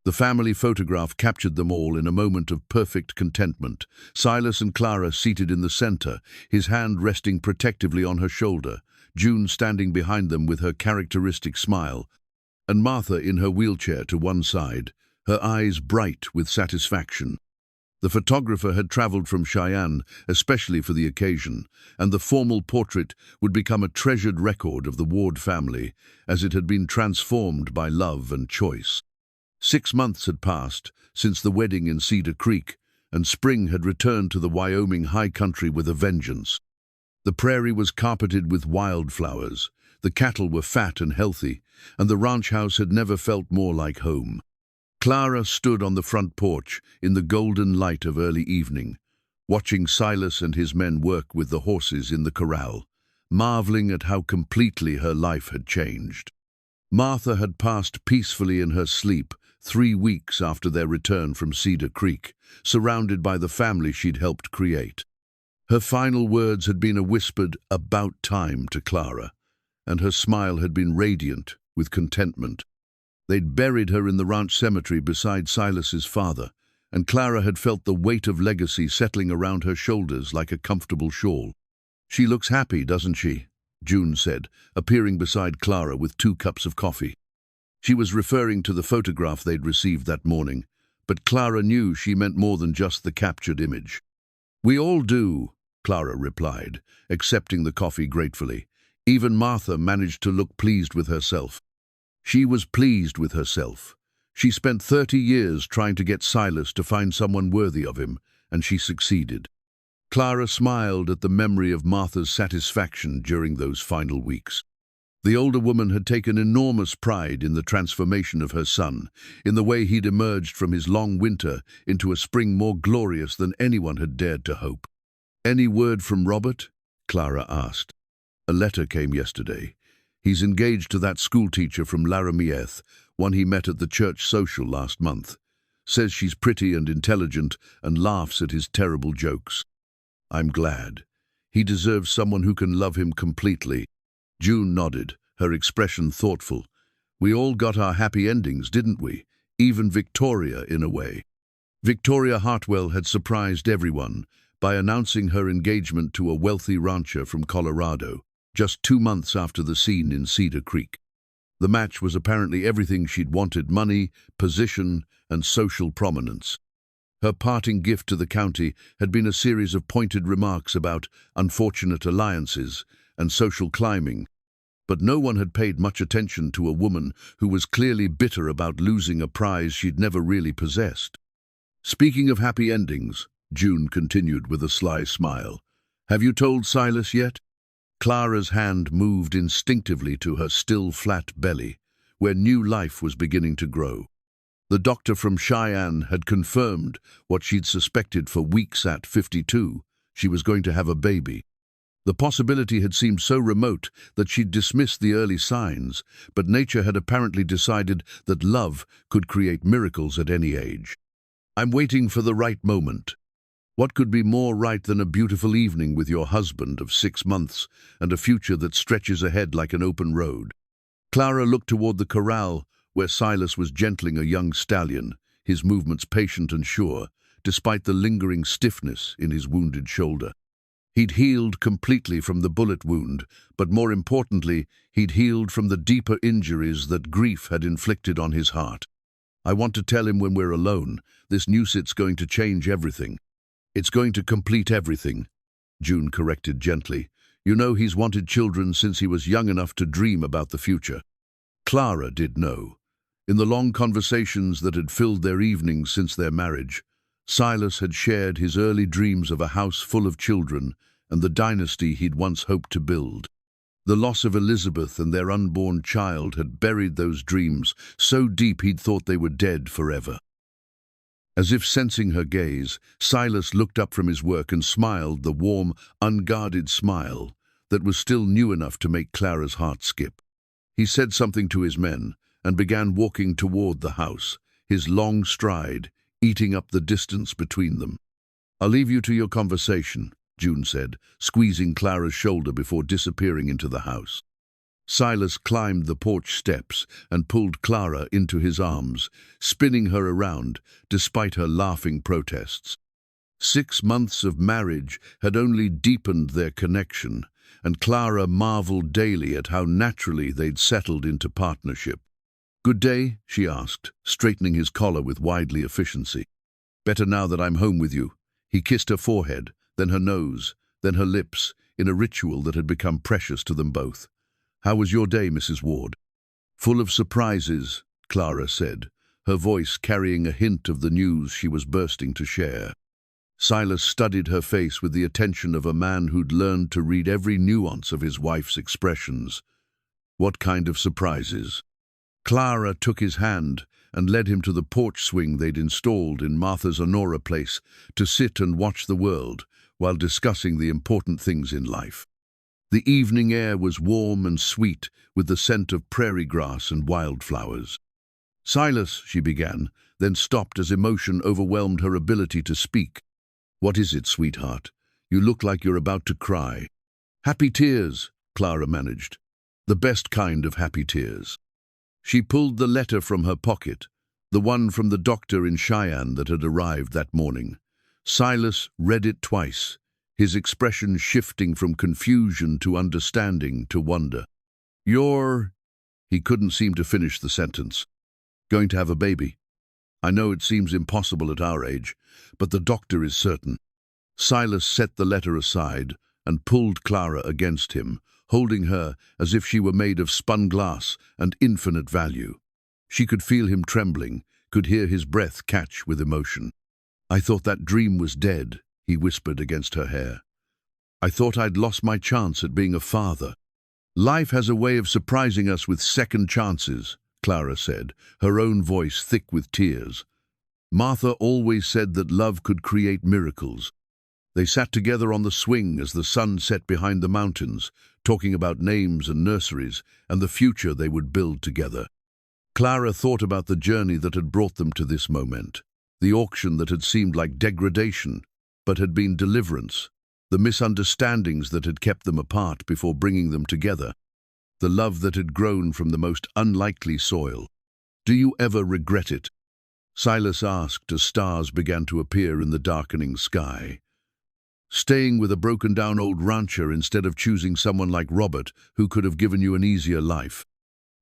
The family photograph captured them all in a moment of perfect contentment. Silas and Clara seated in the center, his hand resting protectively on her shoulder, June standing behind them with her characteristic smile, and Martha in her wheelchair to one side, her eyes bright with satisfaction. The photographer had traveled from Cheyenne, especially for the occasion, and the formal portrait would become a treasured record of the Ward family, as it had been transformed by love and choice. 6 months had passed since the wedding in Cedar Creek, and spring had returned to the Wyoming high country with a vengeance. The prairie was carpeted with wildflowers, the cattle were fat and healthy, and the ranch house had never felt more like home. Clara stood on the front porch in the golden light of early evening, watching Silas and his men work with the horses in the corral, marveling at how completely her life had changed. Martha had passed peacefully in her sleep 3 weeks after their return from Cedar Creek, surrounded by the family she'd helped create. Her final words had been a whispered "about time" to Clara, and her smile had been radiant with contentment. They'd buried her in the ranch cemetery beside Silas's father, and Clara had felt the weight of legacy settling around her shoulders like a comfortable shawl. "She looks happy, doesn't she?" June said, appearing beside Clara with 2 cups of coffee. She was referring to the photograph they'd received that morning, but Clara knew she meant more than just the captured image. "We all do," Clara replied, accepting the coffee gratefully. Even Martha managed to look pleased with herself. She was pleased with herself. She spent 30 years trying to get Silas to find someone worthy of him, and she succeeded. Clara smiled at the memory of Martha's satisfaction during those final weeks. The older woman had taken enormous pride in the transformation of her son, in the way he'd emerged from his long winter into a spring more glorious than anyone had dared to hope. "Any word from Robert?" Clara asked. "A letter came yesterday. He's engaged to that schoolteacher from Laramie, one he met at the church social last month. Says she's pretty and intelligent and laughs at his terrible jokes. I'm glad. He deserves someone who can love him completely." June nodded, her expression thoughtful. "We all got our happy endings, didn't we? Even Victoria, in a way." Victoria Hartwell had surprised everyone by announcing her engagement to a wealthy rancher from Colorado, just 2 months after the scene in Cedar Creek. The match was apparently everything she'd wanted: money, position, and social prominence. Her parting gift to the county had been a series of pointed remarks about unfortunate alliances and social climbing, but no one had paid much attention to a woman who was clearly bitter about losing a prize she'd never really possessed. "Speaking of happy endings," June continued with a sly smile, "have you told Silas yet?" Clara's hand moved instinctively to her still flat belly, where new life was beginning to grow. The doctor from Cheyenne had confirmed what she'd suspected for weeks at 52. She was going to have a baby. The possibility had seemed so remote that she'd dismissed the early signs, but nature had apparently decided that love could create miracles at any age. "I'm waiting for the right moment. What could be more right than a beautiful evening with your husband of 6 months and a future that stretches ahead like an open road?" Clara looked toward the corral, where Silas was gentling a young stallion, his movements patient and sure, despite the lingering stiffness in his wounded shoulder. He'd healed completely from the bullet wound, but more importantly, he'd healed from the deeper injuries that grief had inflicted on his heart. "I want to tell him when we're alone, this new sit's going to change everything." "It's going to complete everything," June corrected gently. "You know, he's wanted children since he was young enough to dream about the future." Clara did know. In the long conversations that had filled their evenings since their marriage, Silas had shared his early dreams of a house full of children and the dynasty he'd once hoped to build. The loss of Elizabeth and their unborn child had buried those dreams so deep he'd thought they were dead forever. As if sensing her gaze, Silas looked up from his work and smiled the warm, unguarded smile that was still new enough to make Clara's heart skip. He said something to his men and began walking toward the house, his long stride eating up the distance between them. "I'll leave you to your conversation," June said, squeezing Clara's shoulder before disappearing into the house. Silas climbed the porch steps and pulled Clara into his arms, spinning her around, despite her laughing protests. 6 months of marriage had only deepened their connection, and Clara marveled daily at how naturally they'd settled into partnership. "Good day?" she asked, straightening his collar with wily efficiency. "Better now that I'm home with you." He kissed her forehead, then her nose, then her lips, in a ritual that had become precious to them both. "How was your day, Mrs. Ward?" "Full of surprises," Clara said, her voice carrying a hint of the news she was bursting to share. Silas studied her face with the attention of a man who'd learned to read every nuance of his wife's expressions. "What kind of surprises?" Clara took his hand and led him to the porch swing they'd installed in Martha's Honora place to sit and watch the world while discussing the important things in life. The evening air was warm and sweet, with the scent of prairie grass and wildflowers. "Silas," she began, then stopped as emotion overwhelmed her ability to speak. "What is it, sweetheart? You look like you're about to cry." "Happy tears," Clara managed. "The best kind of happy tears." She pulled the letter from her pocket, the one from the doctor in Cheyenne that had arrived that morning. Silas read it twice, his expression shifting from confusion to understanding to wonder. "You're—" He couldn't seem to finish the sentence. "Going to have a baby? I know it seems impossible at our age, but the doctor is certain." Silas set the letter aside and pulled Clara against him, holding her as if she were made of spun glass and infinite value. She could feel him trembling, could hear his breath catch with emotion. "I thought that dream was dead," he whispered against her hair. "I thought I'd lost my chance at being a father." "Life has a way of surprising us with second chances," Clara said, her own voice thick with tears. "Martha always said that love could create miracles." They sat together on the swing as the sun set behind the mountains, talking about names and nurseries and the future they would build together. Clara thought about the journey that had brought them to this moment, the auction that had seemed like degradation, but had been deliverance, the misunderstandings that had kept them apart before bringing them together, the love that had grown from the most unlikely soil. "Do you ever regret it?" Silas asked as stars began to appear in the darkening sky. "Staying with a broken-down old rancher instead of choosing someone like Robert, who could have given you an easier life?"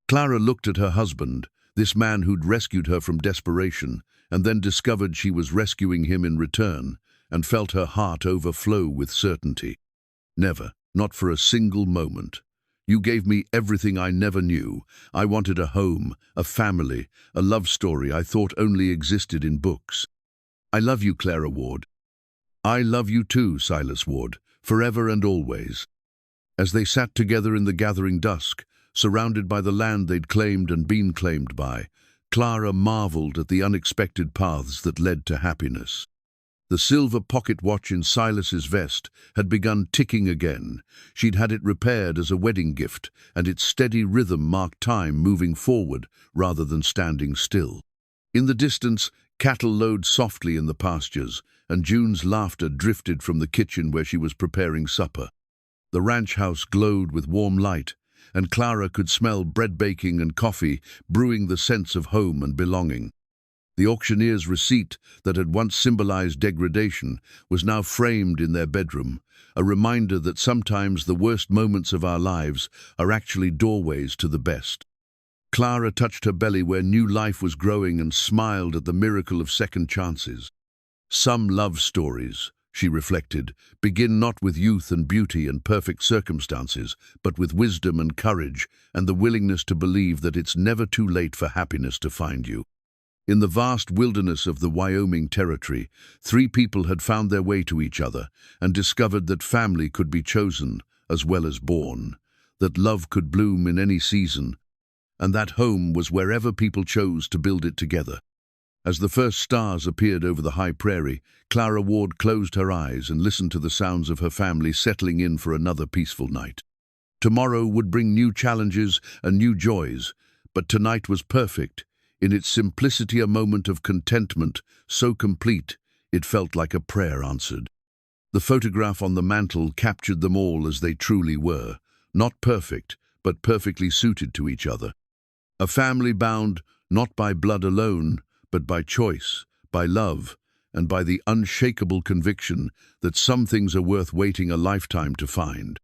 Clara looked at her husband, this man who'd rescued her from desperation, and then discovered she was rescuing him in return, and felt her heart overflow with certainty. "Never, not for a single moment. You gave me everything I never knew. I wanted a home, a family, a love story I thought only existed in books." "I love you, Clara Ward." "I love you too, Silas Ward, forever and always." As they sat together in the gathering dusk, surrounded by the land they'd claimed and been claimed by, Clara marveled at the unexpected paths that led to happiness. The silver pocket watch in Silas's vest had begun ticking again. She'd had it repaired as a wedding gift, and its steady rhythm marked time moving forward rather than standing still. In the distance, cattle lowed softly in the pastures, and June's laughter drifted from the kitchen where she was preparing supper. The ranch house glowed with warm light, and Clara could smell bread baking and coffee, brewing the sense of home and belonging. The auctioneer's receipt that had once symbolized degradation was now framed in their bedroom, a reminder that sometimes the worst moments of our lives are actually doorways to the best. Clara touched her belly where new life was growing and smiled at the miracle of second chances. "Some love stories," she reflected, "begin not with youth and beauty and perfect circumstances, but with wisdom and courage and the willingness to believe that it's never too late for happiness to find you." In the vast wilderness of the Wyoming Territory, 3 people had found their way to each other and discovered that family could be chosen as well as born, that love could bloom in any season, and that home was wherever people chose to build it together. As the first stars appeared over the high prairie, Clara Ward closed her eyes and listened to the sounds of her family settling in for another peaceful night. Tomorrow would bring new challenges and new joys, but tonight was perfect, in its simplicity a moment of contentment, so complete it felt like a prayer answered. The photograph on the mantel captured them all as they truly were, not perfect, but perfectly suited to each other. A family bound not by blood alone, but by choice, by love, and by the unshakable conviction that some things are worth waiting a lifetime to find.